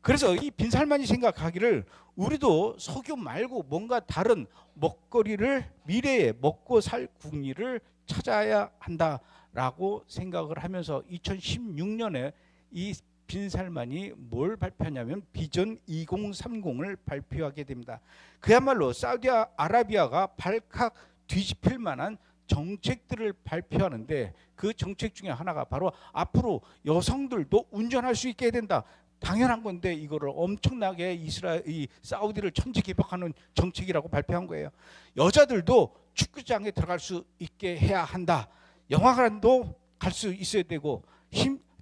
그래서 이 빈살만이 생각하기를 우리도 석유 말고 뭔가 다른 먹거리를, 미래에 먹고 살 국리를 찾아야 한다라고 생각을 하면서 2016년에 이 빈살만이 뭘 발표하냐면 비전 2030을 발표하게 됩니다. 그야말로 사우디아라비아가 발칵 뒤집힐 만한 정책들을 발표하는데, 그 정책 중에 하나가 바로 앞으로 여성들도 운전할 수 있게 된다. 당연한 건데 이거를 엄청나게 이 사우디를 천지개벽하는 정책이라고 발표한 거예요. 여자들도 축구장에 들어갈 수 있게 해야 한다. 영화관도 갈 수 있어야 되고,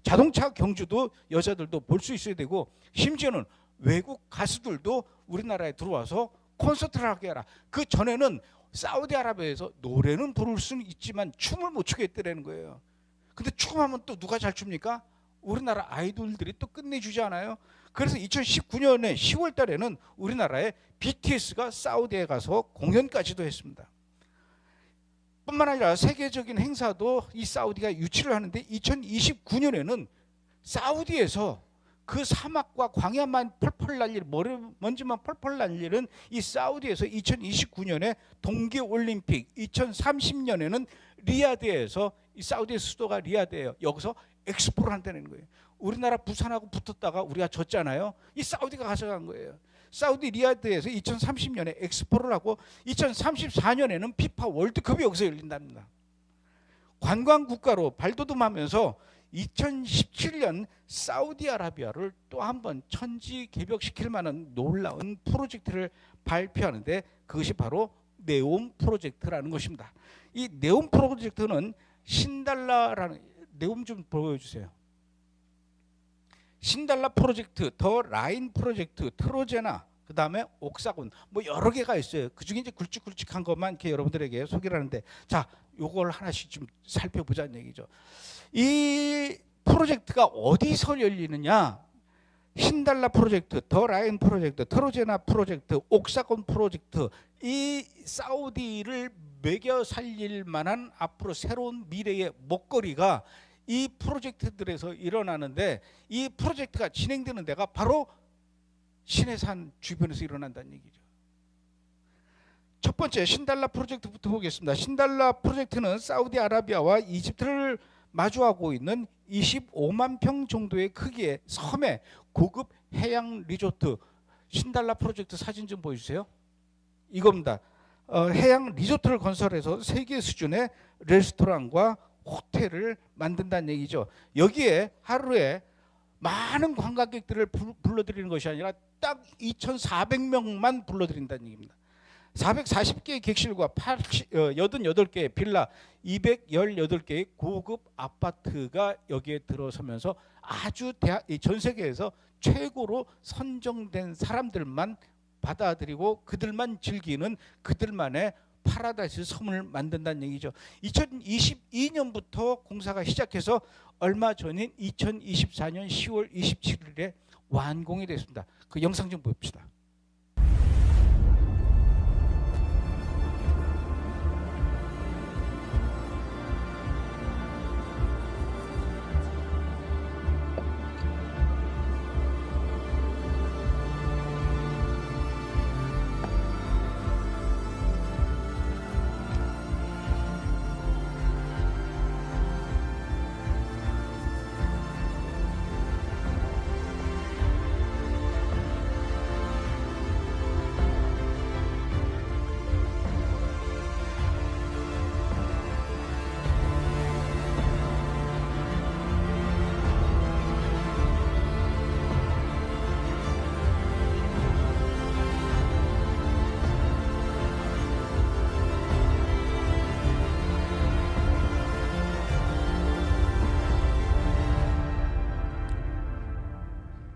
자동차 경주도 여자들도 볼 수 있어야 되고, 심지어는 외국 가수들도 우리나라에 들어와서 콘서트를 하게 해라. 그 전에는 사우디아라비아에서 노래는 부를 수는 있지만 춤을 못 추게 했다는 거예요. 근데 춤하면 또 누가 잘 춥니까? 우리나라 아이돌들이 또 끝내주지 않아요? 그래서 2019년에 10월 달에는 우리나라의 BTS가 사우디에 가서 공연까지도 했습니다. 뿐만 아니라 세계적인 행사도 이 사우디가 유치를 하는데, 2029년에는 사우디에서 그 사막과 광야만 펄펄 날릴, 먼지만 펄펄 날리는 이 사우디에서 2029년에 동계올림픽, 2030년에는 리야드에서, 이 사우디의 수도가 리야드예요. 여기서 엑스포를 한다는 거예요. 우리나라 부산하고 붙었다가 우리가 졌잖아요. 이 사우디가 가져간 거예요. 사우디 리야드에서 2030년에 엑스포를 하고 2034년에는 피파 월드컵이 여기서 열린답니다. 관광 국가로 발돋움하면서 2017년 사우디아라비아를 또 한 번 천지개벽시킬 만한 놀라운 프로젝트를 발표하는데, 그것이 바로 네옴 프로젝트라는 것입니다. 이 네옴 프로젝트는 신달라라는, 네옴 좀 보여주세요. 신달라 프로젝트, 더 라인 프로젝트, 트로제나, 그 다음에 옥사곤, 뭐 여러 개가 있어요. 그 중에 이제 굵직굵직한 것만 이렇게 여러분들에게 소개를 하는데, 자, 요걸 하나씩 좀 살펴보자는 얘기죠. 이 프로젝트가 어디서 열리느냐? 신달라 프로젝트, 더 라인 프로젝트, 트로제나 프로젝트, 옥사곤 프로젝트, 이 사우디를 매겨 살릴 만한 앞으로 새로운 미래의 먹거리가 이 프로젝트들에서 일어나는데, 이 프로젝트가 진행되는 데가 바로 신해산 주변에서 일어난다는 얘기죠. 첫 번째 신달라 프로젝트부터 보겠습니다. 신달라 프로젝트는 사우디아라비아와 이집트를 마주하고 있는 25만 평 정도의 크기의 섬의 고급 해양 리조트. 신달라 프로젝트 사진 좀 보여주세요. 이겁니다. 해양 리조트를 건설해서 세계 수준의 레스토랑과 호텔을 만든다는 얘기죠. 여기에 하루에 많은 관광객들을 불러들이는 것이 아니라 딱 2,400명만 불러들인다는 얘기입니다. 440개의 객실과 88개의 빌라, 218개의 고급 아파트가 여기에 들어서면서 아주 전 세계에서 최고로 선정된 사람들만 받아들이고 그들만 즐기는 그들만의 파라다이스 섬을 만든다는 얘기죠. 2022년부터 공사가 시작해서 얼마 전인 2024년 10월 27일에 완공이 됐습니다. 그 영상 좀 봅시다.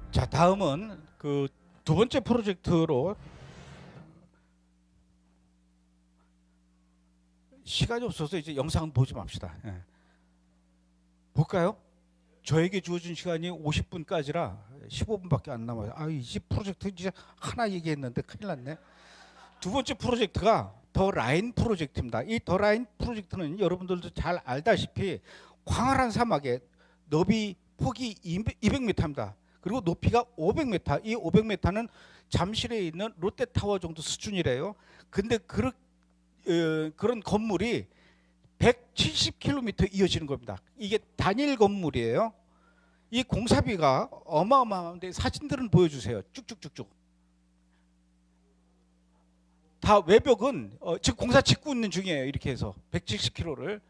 자, 다음은 그 두 번째 프로젝트로, 시간이 없어서 이제 영상 보지 맙시다. 예. 볼까요? 저에게 주어진 시간이 50분까지라 15분밖에 안 남아요. 이 프로젝트 이제 하나 얘기했는데 큰일 났네. 두 번째 프로젝트가 더 라인 프로젝트입니다. 이 더 라인 프로젝트는 여러분들도 잘 알다시피 광활한 사막에 너비 폭이 200m입니다. 그리고 높이가 500m. 이 500m는 잠실에 있는 롯데타워 정도 수준이래요. 근데 그런 건물이 170km 이어지는 겁니다. 이게 단일 건물이에요. 이 공사비가 어마어마한데 사진들은 보여주세요. 쭉쭉쭉쭉. 다 외벽은 지금 공사 짓고 있는 중이에요. 이렇게 해서 170km를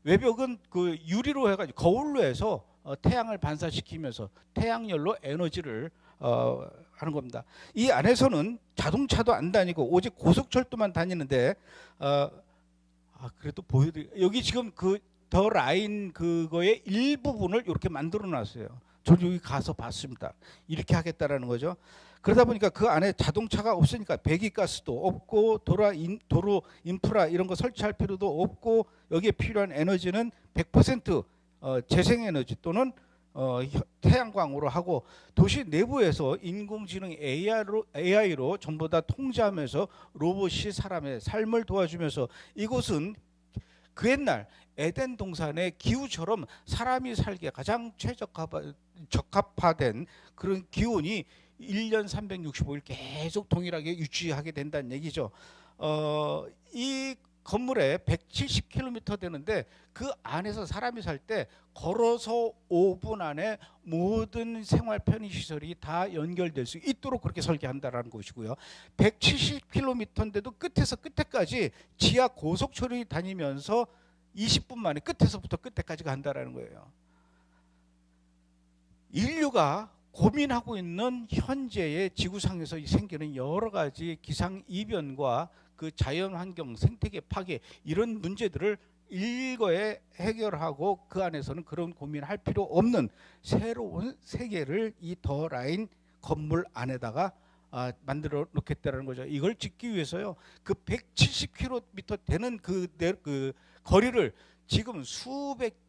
외벽은 그 유리로 해가지고 거울로 해서 태양을 반사시키면서 태양열로 에너지를 하는 겁니다. 이 안에서는 자동차도 안 다니고 오직 고속철도만 다니는데 그래도 여기 지금 그 더 라인 그거의 일부분을 이렇게 만들어 놨어요. 저는 여기 가서 봤습니다. 이렇게 하겠다라는 거죠. 그러다 보니까 그 안에 자동차가 없으니까 배기가스도 없고 도로 인프라 이런 거 설치할 필요도 없고, 여기에 필요한 에너지는 100% 재생에너지 또는 태양광으로 하고, 도시 내부에서 인공지능 AI로 전부 다 통제하면서 로봇이 사람의 삶을 도와주면서, 이곳은 그 옛날 에덴 동산의 기후처럼 사람이 살기에 가장 적합화된 그런 기온이 1년 365일 계속 동일하게 유지하게 된다는 얘기죠. 이 건물에 170km 되는데 그 안에서 사람이 살 때 걸어서 5분 안에 모든 생활 편의시설이 다 연결될 수 있도록 그렇게 설계한다는 것이고요. 170km인데도 끝에서 끝에까지 지하 고속철이 다니면서 20분 만에 끝에서부터 끝에까지 간다는 거예요. 인류가 고민하고 있는 현재의 지구상에서 생기는 여러 가지 기상이변과 그 자연환경, 생태계 파괴, 이런 문제들을 일거에 해결하고 그 안에서는 그런 고민할 필요 없는 새로운 세계를 이 더 라인 건물 안에다가 만들어 놓겠다는 거죠. 이걸 짓기 위해서요, 그 170km 되는 그 거리를 지금 수백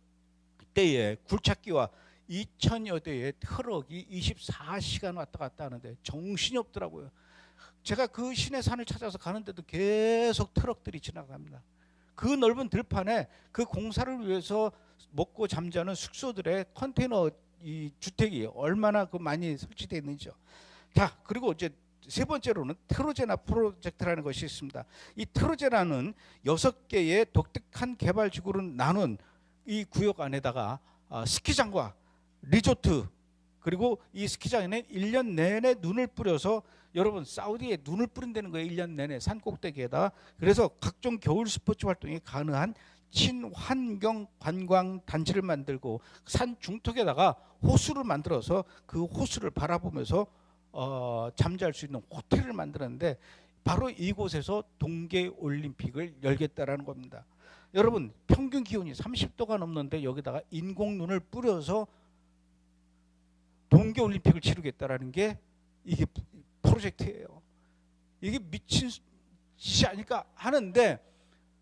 대의 굴착기와 2,000여 대의 트럭이 24시간 왔다 갔다 하는데 정신이 없더라고요. 제가 그 신해산을 찾아서 가는데도 계속 트럭들이 지나갑니다. 그 넓은 들판에 그 공사를 위해서 먹고 잠자는 숙소들의 컨테이너 이 주택이 얼마나 그 많이 설치되어 있는지요. 자, 그리고 이제 세 번째로는 트로제나 프로젝트라는 것이 있습니다. 이 트로제나는 6개의 독특한 개발지구로 나눈 이 구역 안에다가 스키장과 리조트, 그리고 이 스키장에는 1년 내내 눈을 뿌려서, 여러분 사우디에 눈을 뿌린다는 거예요. 1년 내내 산 꼭대기에다. 그래서 각종 겨울 스포츠 활동이 가능한 친환경 관광 단지를 만들고 산 중턱에다가 호수를 만들어서 그 호수를 바라보면서 잠잘 수 있는 호텔을 만들었는데, 바로 이곳에서 동계올림픽을 열겠다라는 겁니다. 여러분, 평균 기온이 30도가 넘는데 여기다가 인공눈을 뿌려서 동계올림픽을 치르겠다라는 게 이게 프로젝트예요. 이게 미친 짓이 아닐까 하는데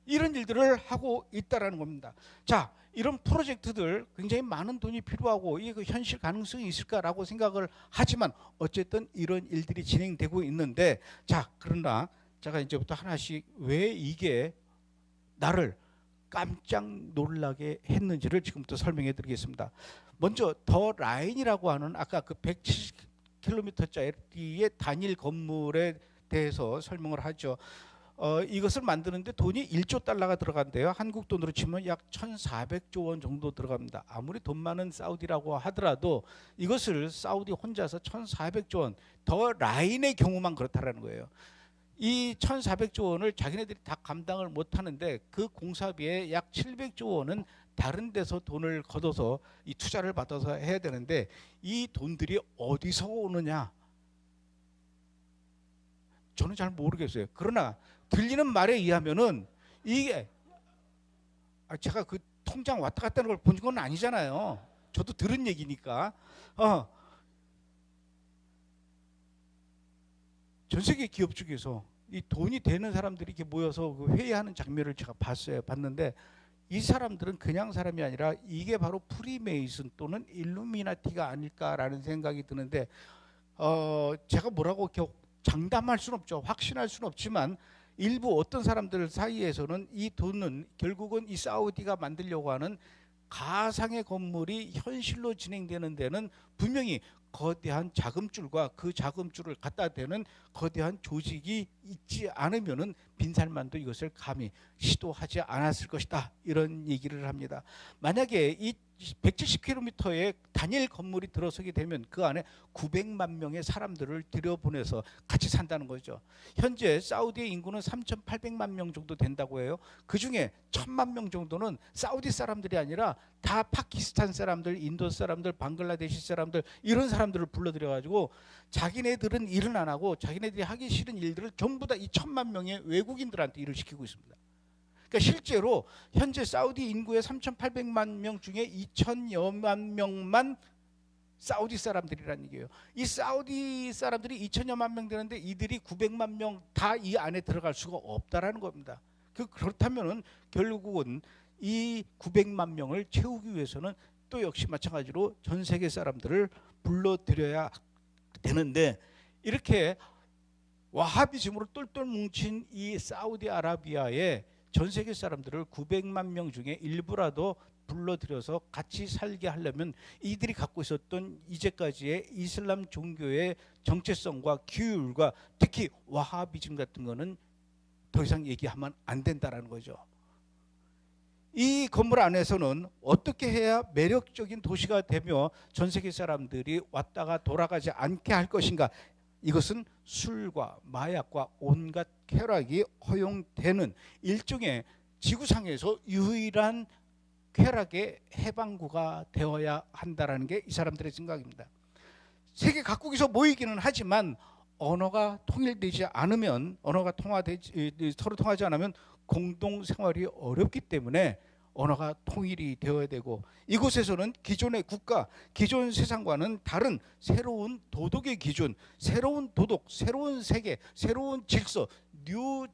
이런 일들을 하고 있다라는 겁니다. 자, 이런 프로젝트들 굉장히 많은 돈이 필요하고 이게 현실 가능성이 있을까라고 생각을 하지만 어쨌든 이런 일들이 진행되고 있는데, 자, 그러나 제가 이제부터 하나씩 왜 이게 나를 깜짝 놀라게 했는지를 지금부터 설명해 드리겠습니다. 먼저 더 라인이라고 하는 아까 그 170km짜리의 단일 건물에 대해서 설명을 하죠. 이것을 만드는데 돈이 1조 달러가 들어간대요. 한국 돈으로 치면 약 1,400조 원 정도 들어갑니다. 아무리 돈 많은 사우디라고 하더라도 이것을 사우디 혼자서 1,400조 원, 더 라인의 경우만 그렇다라는 거예요. 이 1,400조 원을 자기네들이 다 감당을 못하는데 그 공사비에 약 700조 원은 다른 데서 돈을 걷어서 이 투자를 받아서 해야 되는데, 이 돈들이 어디서 오느냐 저는 잘 모르겠어요. 그러나 들리는 말에 의하면은 이게 제가 그 통장 왔다 갔다 하는 걸 본 건 아니잖아요. 저도 들은 얘기니까. 전 세계 기업 중에서 이 돈이 되는 사람들이 이렇게 모여서 그 회의하는 장면을 제가 봤는데, 이 사람들은 그냥 사람이 아니라 이게 바로 프리메이슨 또는 일루미나티가 아닐까라는 생각이 드는데, 제가 뭐라고 장담할 수는 없죠. 확신할 수는 없지만 일부 어떤 사람들 사이에서는 이 돈은 결국은 이 사우디가 만들려고 하는 가상의 건물이 현실로 진행되는 데는 분명히 거대한 자금줄과 그 자금줄을 갖다 대는 거대한 조직이 있지 않으면은 빈살만도 이것을 감히 시도하지 않았을 것이다, 이런 얘기를 합니다. 만약에 이 170km의 단일 건물이 들어서게 되면 그 안에 900만 명의 사람들을 들여보내서 같이 산다는 거죠. 현재 사우디의 인구는 3,800만 명 정도 된다고 해요. 그중에 1,000만 명 정도는 사우디 사람들이 아니라 다 파키스탄 사람들, 인도 사람들, 방글라데시 사람들, 이런 사람들을 불러들여가지고 자기네들은 일은 안 하고 자기네들이 하기 싫은 일들을 전부 다 이 1,000만 명의 외국인들한테 일을 시키고 있습니다. 그러니까 실제로 현재 사우디 인구의 3,800만 명 중에 2,000여만 명만 사우디 사람들이라는 얘기예요. 이 사우디 사람들이 2,000여만 명 되는데 이들이 900만 명 다 이 안에 들어갈 수가 없다라는 겁니다. 그렇다면은 결국은 이 900만 명을 채우기 위해서는 또 역시 마찬가지로 전 세계 사람들을 불러들여야 되는데, 이렇게 와하비즘으로 똘똘 뭉친 이 사우디아라비아의 전 세계 사람들을 900만 명 중에 일부라도 불러들여서 같이 살게 하려면 이들이 갖고 있었던 이제까지의 이슬람 종교의 정체성과 규율과 특히 와하비즘 같은 거는 더 이상 얘기하면 안 된다라는 거죠. 이 건물 안에서는 어떻게 해야 매력적인 도시가 되며 전 세계 사람들이 왔다가 돌아가지 않게 할 것인가? 이것은 술과 마약과 온갖 쾌락이 허용되는 일종의 지구상에서 유일한 쾌락의 해방구가 되어야 한다라는 게 이 사람들의 생각입니다. 세계 각국에서 모이기는 하지만 언어가 통일되지 않으면, 서로 통하지 않으면 공동 생활이 어렵기 때문에 언어가 통일이 되어야 되고, 이곳에서는 기존의 국가, 기존 세상과는 다른 새로운 도덕의 기준, 새로운 도덕, 새로운 세계, 새로운 질서, 뉴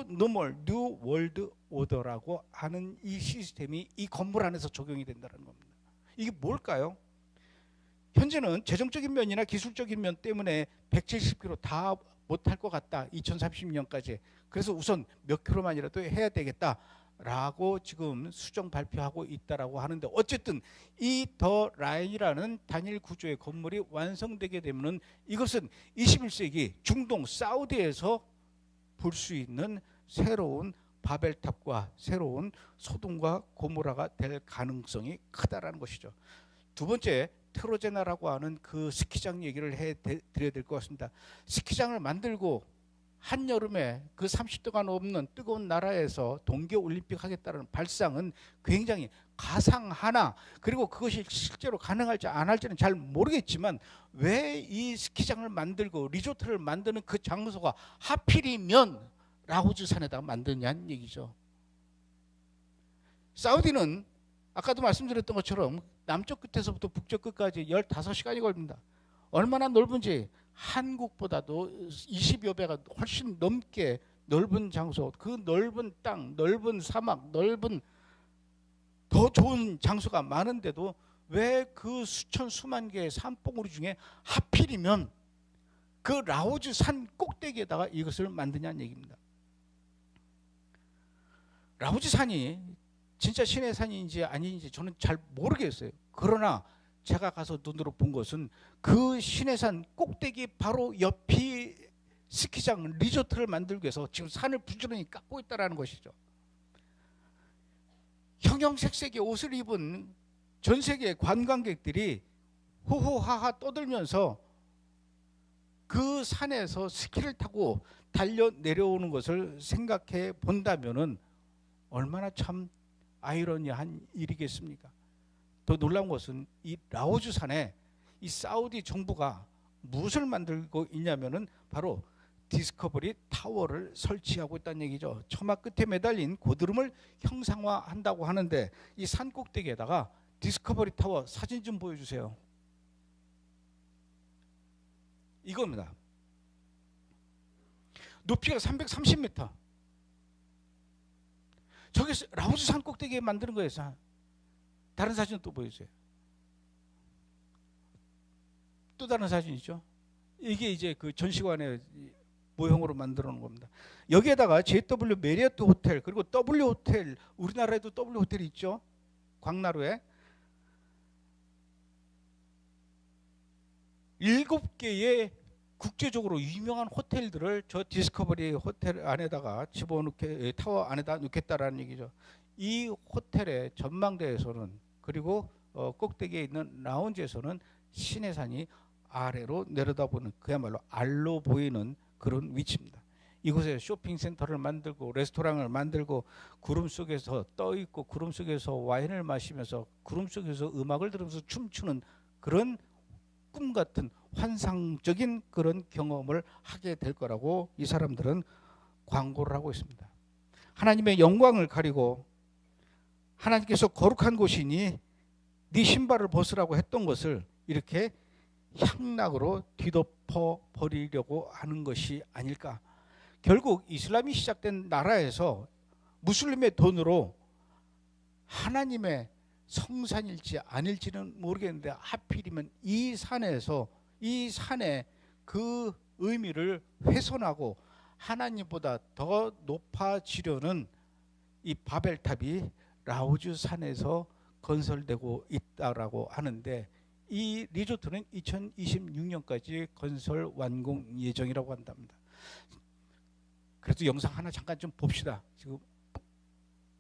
노멀, 뉴 월드 오더라고 하는 이 시스템이 이 건물 안에서 적용이 된다는 겁니다. 이게 뭘까요? 현재는 재정적인 면이나 기술적인 면 때문에 170km 다 못할 것 같다. 2030년까지. 그래서 우선 몇 킬로만이라도 해야 되겠다라고 지금 수정 발표하고 있다라고 하는데, 어쨌든 이 더 라인이라는 단일 구조의 건물이 완성되게 되면은 이것은 21세기 중동 사우디에서 볼 수 있는 새로운 바벨탑과 새로운 소돔과 고모라가 될 가능성이 크다라는 것이죠. 두 번째, 트로제나라고 하는 그 스키장 얘기를 해드려야 될 것 같습니다. 스키장을 만들고 한여름에 그 30도가 넘는 뜨거운 나라에서 동계올림픽 하겠다는 발상은 굉장히 가상하나, 그리고 그것이 실제로 가능할지 안 할지는 잘 모르겠지만, 왜 이 스키장을 만들고 리조트를 만드는 그 장소가 하필이면 라오즈산에다가 만드냐는 얘기죠. 사우디는 아까도 말씀드렸던 것처럼 남쪽 끝에서부터 북쪽 끝까지 15시간이 걸립니다. 얼마나 넓은지 한국보다도 20여 배가 훨씬 넘게 넓은 장소, 그 넓은 땅, 넓은 사막, 넓은 더 좋은 장소가 많은데도 왜 그 수천 수만 개의 산봉우리 중에 하필이면 그 라오즈 산 꼭대기에다가 이것을 만드냐는 얘기입니다. 라오즈 산이 진짜 신의 산인지 아닌지 저는 잘 모르겠어요. 그러나 제가 가서 눈으로 본 것은 그 신의 산 꼭대기 바로 옆이 스키장 리조트를 만들기 위해서 지금 산을 부지런히 깎고 있다는 것이죠. 형형색색의 옷을 입은 전 세계 관광객들이 호호하하 떠들면서 그 산에서 스키를 타고 달려 내려오는 것을 생각해 본다면은 얼마나 참 아이러니한 일이겠습니까? 더 놀라운 것은 이 라오즈 산에 이 사우디 정부가 무엇을 만들고 있냐면은 바로 디스커버리 타워를 설치하고 있다는 얘기죠. 처마 끝에 매달린 고드름을 형상화한다고 하는데, 이 산 꼭대기에다가 디스커버리 타워 사진 좀 보여주세요. 이겁니다. 높이가 330m. 저기 라오즈 산 꼭대기에 만드는 거예요. 다른 사진 또 보여주세요. 또 다른 사진 있죠. 이게 이제 그 전시관의 모형으로 만들어 놓은 겁니다. 여기에다가 JW 메리어트 호텔, 그리고 W 호텔, 우리나라에도 W 호텔이 있죠. 광나루에 7개의 국제적으로 유명한 호텔들을 저 디스커버리 호텔 안에다가 집어넣게, 타워 안에다 넣겠다라는 얘기죠. 이 호텔의 전망대에서는, 그리고 꼭대기에 있는 라운지에서는 신해산이 아래로 내려다보는, 그야말로 알로 보이는 그런 위치입니다. 이곳에 쇼핑센터를 만들고 레스토랑을 만들고 구름 속에서 떠 있고 구름 속에서 와인을 마시면서 구름 속에서 음악을 들으면서 춤추는 그런 꿈 같은 환상적인 그런 경험을 하게 될 거라고 이 사람들은 광고를 하고 있습니다. 하나님의 영광을 가리고 하나님께서 거룩한 곳이니 네 신발을 벗으라고 했던 것을 이렇게 향락으로 뒤덮어 버리려고 하는 것이 아닐까. 결국 이슬람이 시작된 나라에서 무슬림의 돈으로 하나님의 성산일지 아닐지는 모르겠는데, 하필이면 이 산에서, 이 산의 그 의미를 훼손하고 하나님보다 더 높아지려는 이 바벨탑이 라오즈 산에서 건설되고 있다라고 하는데, 이 리조트는 2026년까지 건설 완공 예정이라고 한답니다. 그래도 영상 하나 잠깐 좀 봅시다. 지금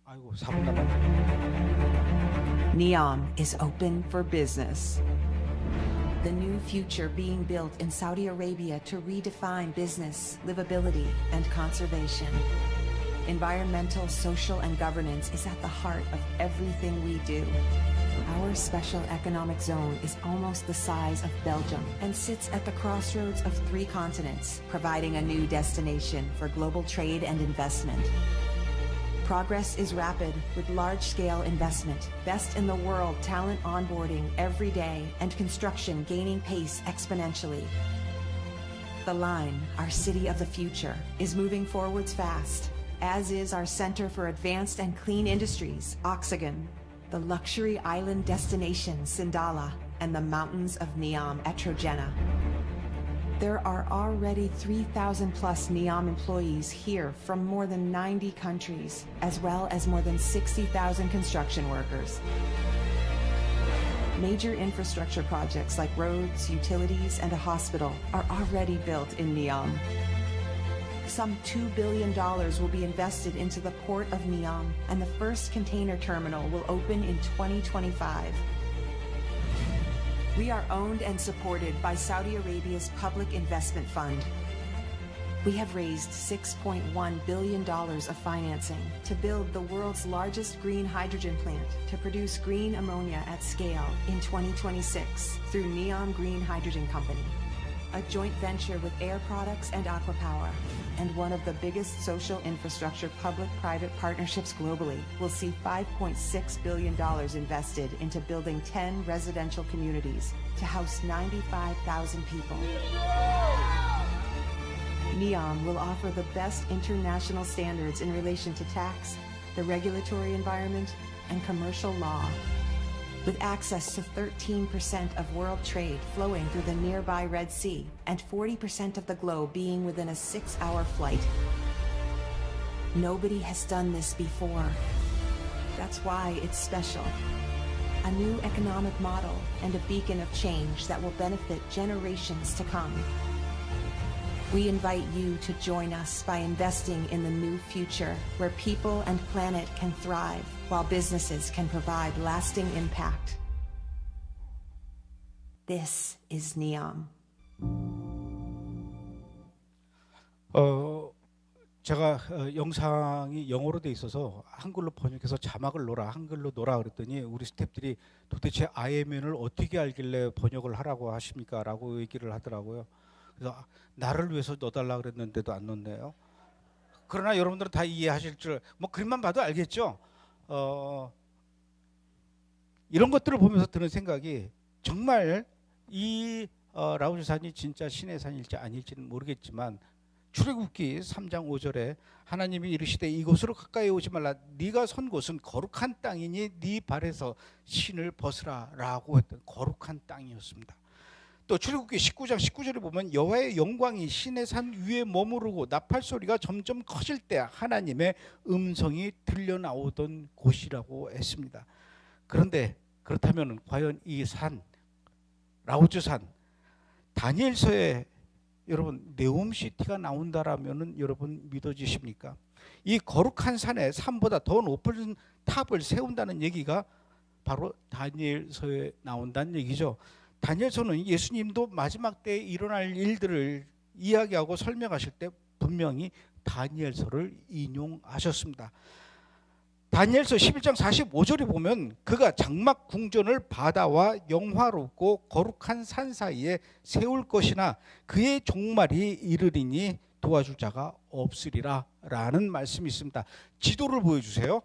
아이고 4분 남았네. NEOM is open for business. The new future being built in Saudi Arabia to redefine business, livability, and conservation. Environmental, social, and governance is at the heart of everything we do. Our special economic zone is almost the size of Belgium and sits at the crossroads of 3 continents, providing a new destination for global trade and investment. Progress is rapid with large-scale investment, best in the world talent onboarding every day, and construction gaining pace exponentially. The Line, our city of the future, is moving forwards fast, as is our Center for Advanced and Clean Industries, Oxagon, the luxury island destination Sindala, and the mountains of Neom at Trojena. There are already 3,000 plus NEOM employees here from more than 90 countries, as well as more than 60,000 construction workers. Major infrastructure projects like roads, utilities, and a hospital are already built in NEOM. Some $2 billion will be invested into the port of NEOM, and the first container terminal will open in 2025. We are owned and supported by Saudi Arabia's Public Investment Fund. We have raised $6.1 billion of financing to build the world's largest green hydrogen plant to produce green ammonia at scale in 2026 through NEOM Green Hydrogen Company, a joint venture with Air Products and Aqua Power, and one of the biggest social infrastructure public-private partnerships globally, will see $5.6 billion invested into building 10 residential communities to house 95,000 people. NEOM will offer the best international standards in relation to tax, the regulatory environment, and commercial law. With access to 13% of world trade flowing through the nearby Red Sea and 40% of the globe being within a 6-hour flight. Nobody has done this before. That's why it's special. A new economic model and a beacon of change that will benefit generations to come. We invite you to join us by investing in the new future where people and planet can thrive while businesses can provide lasting impact. This is NEOM. 제가 영상이 영어로 돼 있어서 한글로 번역해서 자막을 놓으라, 한글로 놓으라 그랬더니 우리 스태프들이 도대체 IMN을 어떻게 알길래 번역을 하라고 하십니까? 라고 얘기를 하더라고요. 그래서 나를 위해서 넣어달라 그랬는데도 안 넣네요. 그러나 여러분들은 다 이해하실 줄, 뭐 그림만 봐도 알겠죠. 이런 것들을 보면서 드는 생각이 정말 이 라오즈산이 진짜 신의 산일지 아닐지는 모르겠지만 출애굽기 3장 5절에 하나님이 이르시되 이곳으로 가까이 오지 말라 네가 선 곳은 거룩한 땅이니 네 발에서 신을 벗으라 라고 했던 거룩한 땅이었습니다. 또 출애굽기 19장 19절에 보면 여호와의 영광이 신의 산 위에 머무르고 나팔 소리가 점점 커질 때 하나님의 음성이 들려 나오던 곳이라고 했습니다. 그런데 그렇다면 과연 이 산 라오즈산 다니엘서에 여러분 네옴시티가 나온다라면은 여러분 믿어지십니까? 이 거룩한 산에 산보다 더 높은 탑을 세운다는 얘기가 바로 다니엘서에 나온다는 얘기죠. 다니엘서는 예수님도 마지막 때에 일어날 일들을 이야기하고 설명하실 때 분명히 다니엘서를 인용하셨습니다. 다니엘서 11장 45절에 보면 그가 장막 궁전을 바다와 영화롭고 거룩한 산 사이에 세울 것이나 그의 종말이 이르리니 도와줄 자가 없으리라 라는 말씀이 있습니다. 지도를 보여주세요.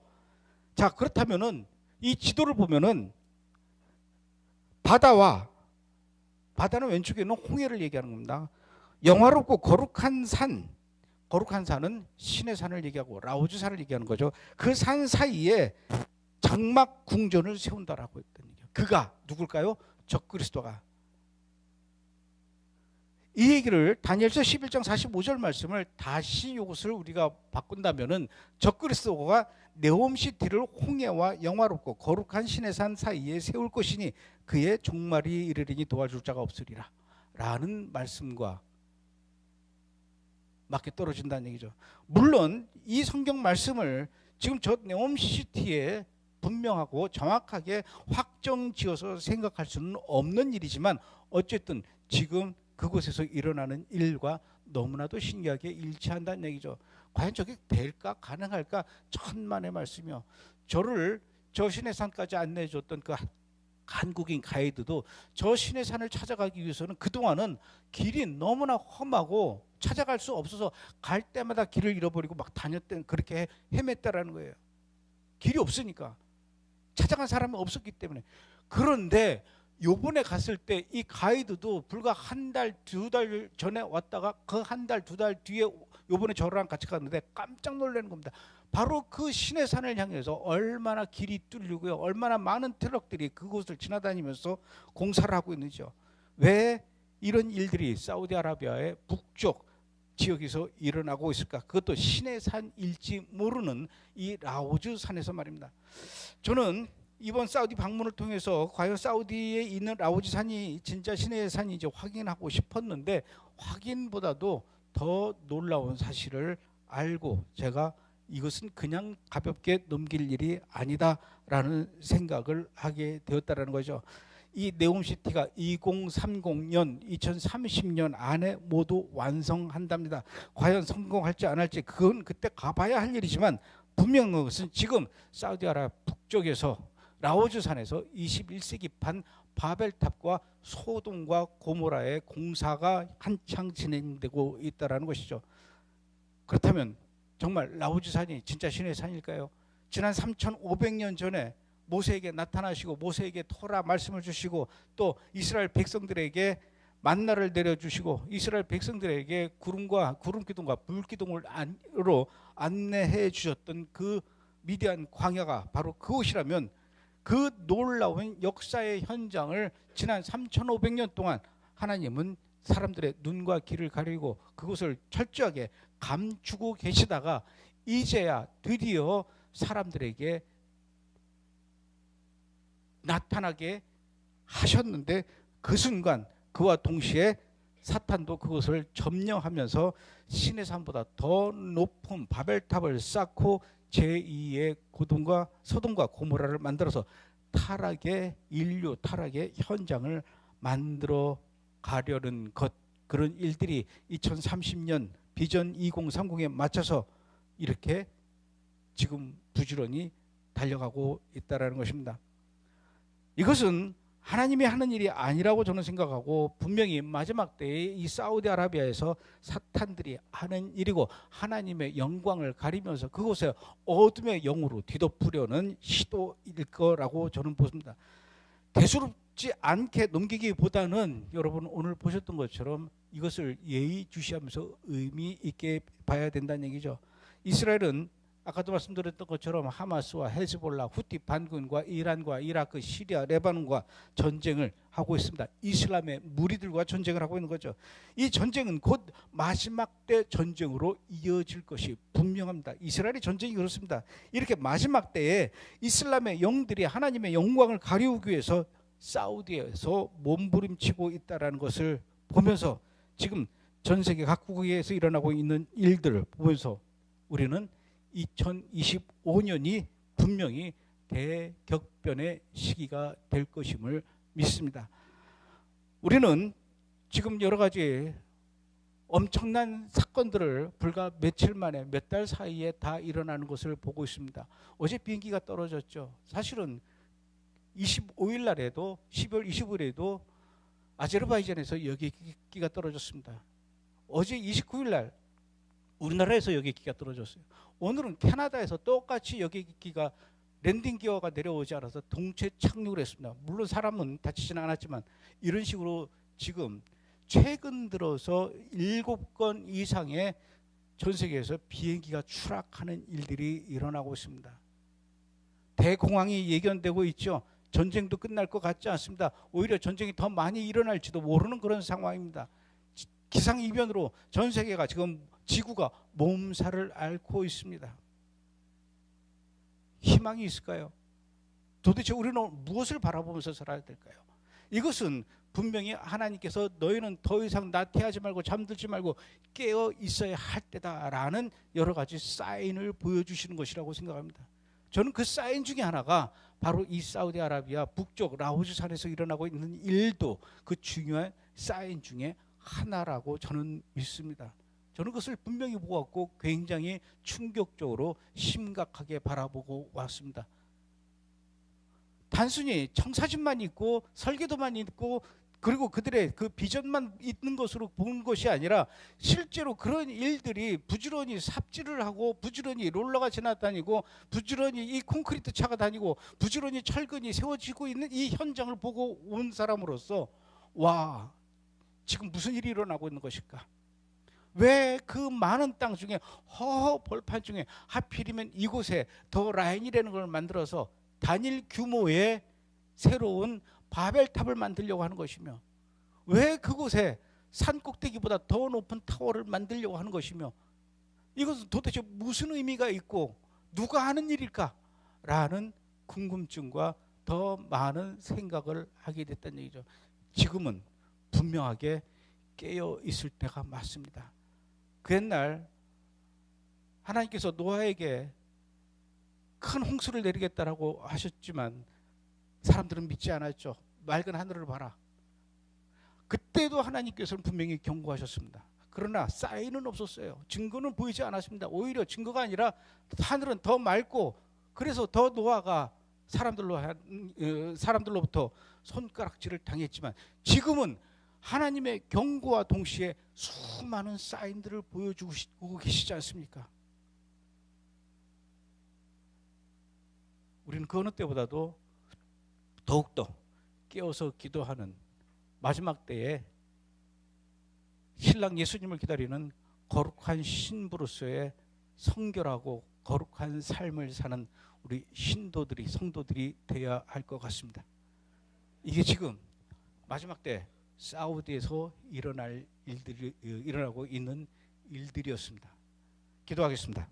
자, 그렇다면은 이 지도를 보면은 바다는 왼쪽에는 홍해를 얘기하는 겁니다. 영화롭고 거룩한 산은 신의 산을 얘기하고 라오즈산을 얘기하는 거죠. 그 산 사이에 장막 궁전을 세운다라고 했던 얘기예요. 그가 누굴까요? 적그리스도가. 이 얘기를 다니엘서 11장 45절 말씀을 다시 이것을 우리가 바꾼다면은 적그리스도가 네옴시티를 홍해와 영화롭고 거룩한 신의 산 사이에 세울 것이니 그의 종말이 이르리니 도와줄 자가 없으리라 라는 말씀과 맞게 떨어진다는 얘기죠. 물론 이 성경 말씀을 지금 저 네옴시티에 분명하고 정확하게 확정지어서 생각할 수는 없는 일이지만 어쨌든 지금 그곳에서 일어나는 일과 너무나도 신기하게 일치한다는 얘기죠. 과연 저게 될까 가능할까? 천만의 말씀이요. 저를 저 신의 산까지 안내해 줬던 그 한국인 가이드도 저 신의 산을 찾아가기 위해서는 그동안은 길이 너무나 험하고 찾아갈 수 없어서 갈 때마다 길을 잃어버리고 막 다녔던 그렇게 헤맸다라는 거예요. 길이 없으니까 찾아간 사람이 없었기 때문에. 그런데 요번에 갔을 때 이 가이드도 불과 한 달, 두 달 전에 왔다가 그 한 달, 두 달 뒤에 요번에 저랑 같이 갔는데 깜짝 놀라는 겁니다. 바로 그 신의 산을 향해서 얼마나 길이 뚫리고요. 얼마나 많은 트럭들이 그곳을 지나다니면서 공사를 하고 있는지요. 왜 이런 일들이 사우디아라비아의 북쪽 지역에서 일어나고 있을까? 그것도 신의 산일지 모르는 이 라오즈 산에서 말입니다. 저는 이번 사우디 방문을 통해서 과연 사우디에 있는 라오즈 산이 진짜 신의 산인지 확인하고 싶었는데, 확인보다도 더 놀라운 사실을 알고 제가 이것은 그냥 가볍게 넘길 일이 아니다라는 생각을 하게 되었다라는 거죠. 이 네옴시티가 2030년, 2030년 안에 모두 완성한답니다. 과연 성공할지 안 할지 그건 그때 가봐야 할 일이지만, 분명한 것은 지금 사우디아라비아 북쪽에서 라오즈 산에서 21세기판 바벨탑과 소돔과 고모라의 공사가 한창 진행되고 있다는 것이죠. 그렇다면 정말 라오즈 산이 진짜 신의 산일까요? 지난 3,500년 전에 모세에게 나타나시고 모세에게 토라 말씀을 주시고 또 이스라엘 백성들에게 만나를 내려주시고 이스라엘 백성들에게 구름 기둥과 불 기둥으로 안내해 주셨던 그 미디안 광야가 바로 그곳이라면, 그 놀라운 역사의 현장을 지난 3,500년 동안 하나님은 사람들의 눈과 귀를 가리고 그것을 철저하게 감추고 계시다가 이제야 드디어 사람들에게 나타나게 하셨는데, 그 순간 그와 동시에 사탄도 그것을 점령하면서 신의 산보다 더 높은 바벨탑을 쌓고 제2의 소돔과 고모라를 만들어서 인류 타락의 현장을 만들어 가려는 것, 그런 일들이 2030년 비전 2030에 맞춰서 이렇게 지금 부지런히 달려가고 있다는 것입니다. 이것은 하나님이 하는 일이 아니라고 저는 생각하고, 분명히 마지막 때에 이 사우디아라비아에서 사탄들이 하는 일이고 하나님의 영광을 가리면서 그곳에 어둠의 영으로 뒤덮으려는 시도일 거라고 저는 보습니다. 대수롭지 않게 넘기기보다는 여러분 오늘 보셨던 것처럼 이것을 예의주시하면서 의미 있게 봐야 된다는 얘기죠. 이스라엘은 아까도 말씀드렸던 것처럼 하마스와 헤즈볼라, 후티 반군과 이란과 이라크, 시리아, 레바논과 전쟁을 하고 있습니다. 이슬람의 무리들과 전쟁을 하고 있는 거죠. 이 전쟁은 곧 마지막 때 전쟁으로 이어질 것이 분명합니다. 이스라엘의 전쟁이 그렇습니다. 이렇게 마지막 때에 이슬람의 영들이 하나님의 영광을 가리우기 위해서 사우디에서 몸부림치고 있다는 것을 보면서, 지금 전 세계 각국에서 일어나고 있는 일들을 보면서 우리는 2025년이 분명히 대격변의 시기가 될 것임을 믿습니다. 우리는 지금 여러 가지 엄청난 사건들을 불과 며칠 만에, 몇 달 사이에 다 일어나는 것을 보고 있습니다. 어제 비행기가 떨어졌죠. 사실은 25일 날에도, 12월 25일에도 아제르바이잔에서 여객기가 떨어졌습니다. 어제 29일 날 우리나라에서 여객기가 떨어졌어요. 오늘은 캐나다에서 똑같이 여객기가 랜딩 기어가 내려오지 않아서 동체 착륙을 했습니다. 물론 사람은 다치지는 않았지만, 이런 식으로 지금 최근 들어서 7건 이상의 전 세계에서 비행기가 추락하는 일들이 일어나고 있습니다. 대공황이 예견되고 있죠. 전쟁도 끝날 것 같지 않습니다. 오히려 전쟁이 더 많이 일어날지도 모르는 그런 상황입니다. 기상이변으로 전 세계가 지금 지구가 몸살을 앓고 있습니다. 희망이 있을까요? 도대체 우리는 무엇을 바라보면서 살아야 될까요? 이것은 분명히 하나님께서 너희는 더 이상 나태하지 말고 잠들지 말고 깨어 있어야 할 때다라는 여러 가지 사인을 보여주시는 것이라고 생각합니다. 저는 그 사인 중에 하나가 바로 이 사우디아라비아 북쪽 라오즈 산에서 일어나고 있는 일도 그 중요한 사인 중에 하나라고 저는 믿습니다. 저는 그것을 분명히 보았고 굉장히 충격적으로 심각하게 바라보고 왔습니다. 단순히 청사진만 있고 설계도만 있고 그리고 그들의 그 비전만 있는 것으로 본 것이 아니라, 실제로 그런 일들이 부지런히 삽질을 하고 부지런히 롤러가 지나다니고 부지런히 이 콘크리트 차가 다니고 부지런히 철근이 세워지고 있는 이 현장을 보고 온 사람으로서, 와, 지금 무슨 일이 일어나고 있는 것일까? 왜 그 많은 땅 중에 허허 벌판 중에 하필이면 이곳에 더 라인이라는 걸 만들어서 단일 규모의 새로운 바벨탑을 만들려고 하는 것이며, 왜 그곳에 산 꼭대기보다 더 높은 타워를 만들려고 하는 것이며 이것은 도대체 무슨 의미가 있고 누가 하는 일일까? 라는 궁금증과 더 많은 생각을 하게 됐다는 얘기죠. 지금은 분명하게 깨어 있을 때가 맞습니다. 그 옛날 하나님께서 노아에게 큰 홍수를 내리겠다라고 하셨지만 사람들은 믿지 않았죠. 맑은 하늘을 봐라. 그때도 하나님께서는 분명히 경고하셨습니다. 그러나 사인은 없었어요. 증거는 보이지 않았습니다. 오히려 증거가 아니라 하늘은 더 맑고 그래서 더 노아가 사람들로부터 손가락질을 당했지만 지금은 하나님의 경고와 동시에 수많은 사인들을 보여주고 계시지 않습니까? 우리는 그 어느 때보다도 더욱더 깨어서 기도하는 마지막 때에 신랑 예수님을 기다리는 거룩한 신부로서의 성결하고 거룩한 삶을 사는 우리 신도들이 성도들이 되어야 할 것 같습니다. 이게 지금 마지막 때 사우디에서 일어나고 있는 일들이었습니다. 기도하겠습니다.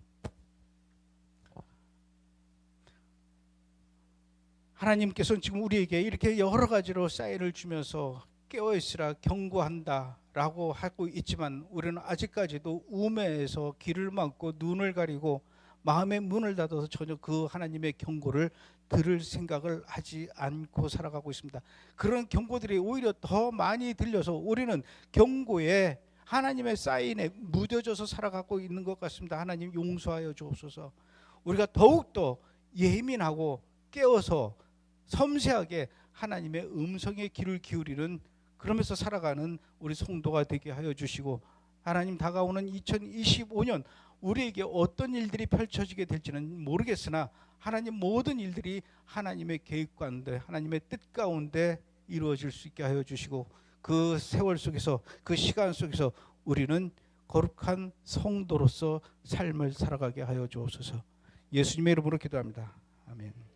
하나님께서는 지금 우리에게 이렇게 여러 가지로 사인을 주면서 깨어있으라 경고한다라고 하고 있지만 우리는 아직까지도 우매해서 귀를 막고 눈을 가리고 마음의 문을 닫아서 전혀 그 하나님의 경고를 들을 생각을 하지 않고 살아가고 있습니다. 그런 경고들이 오히려 더 많이 들려서 우리는 경고에 하나님의 사인에 무뎌져서 살아가고 있는 것 같습니다. 하나님 용서하여 주옵소서. 우리가 더욱더 예민하고 깨어서 섬세하게 하나님의 음성에 귀를 기울이는 그러면서 살아가는 우리 성도가 되게 하여 주시고 하나님 다가오는 2025년 우리에게 어떤 일들이 펼쳐지게 될지는 모르겠으나 하나님 모든 일들이 하나님의 계획 가운데 하나님의 뜻 가운데 이루어질 수 있게 하여 주시고 그 세월 속에서 그 시간 속에서 우리는 거룩한 성도로서 삶을 살아가게 하여 주옵소서. 예수님의 이름으로 기도합니다. 아멘.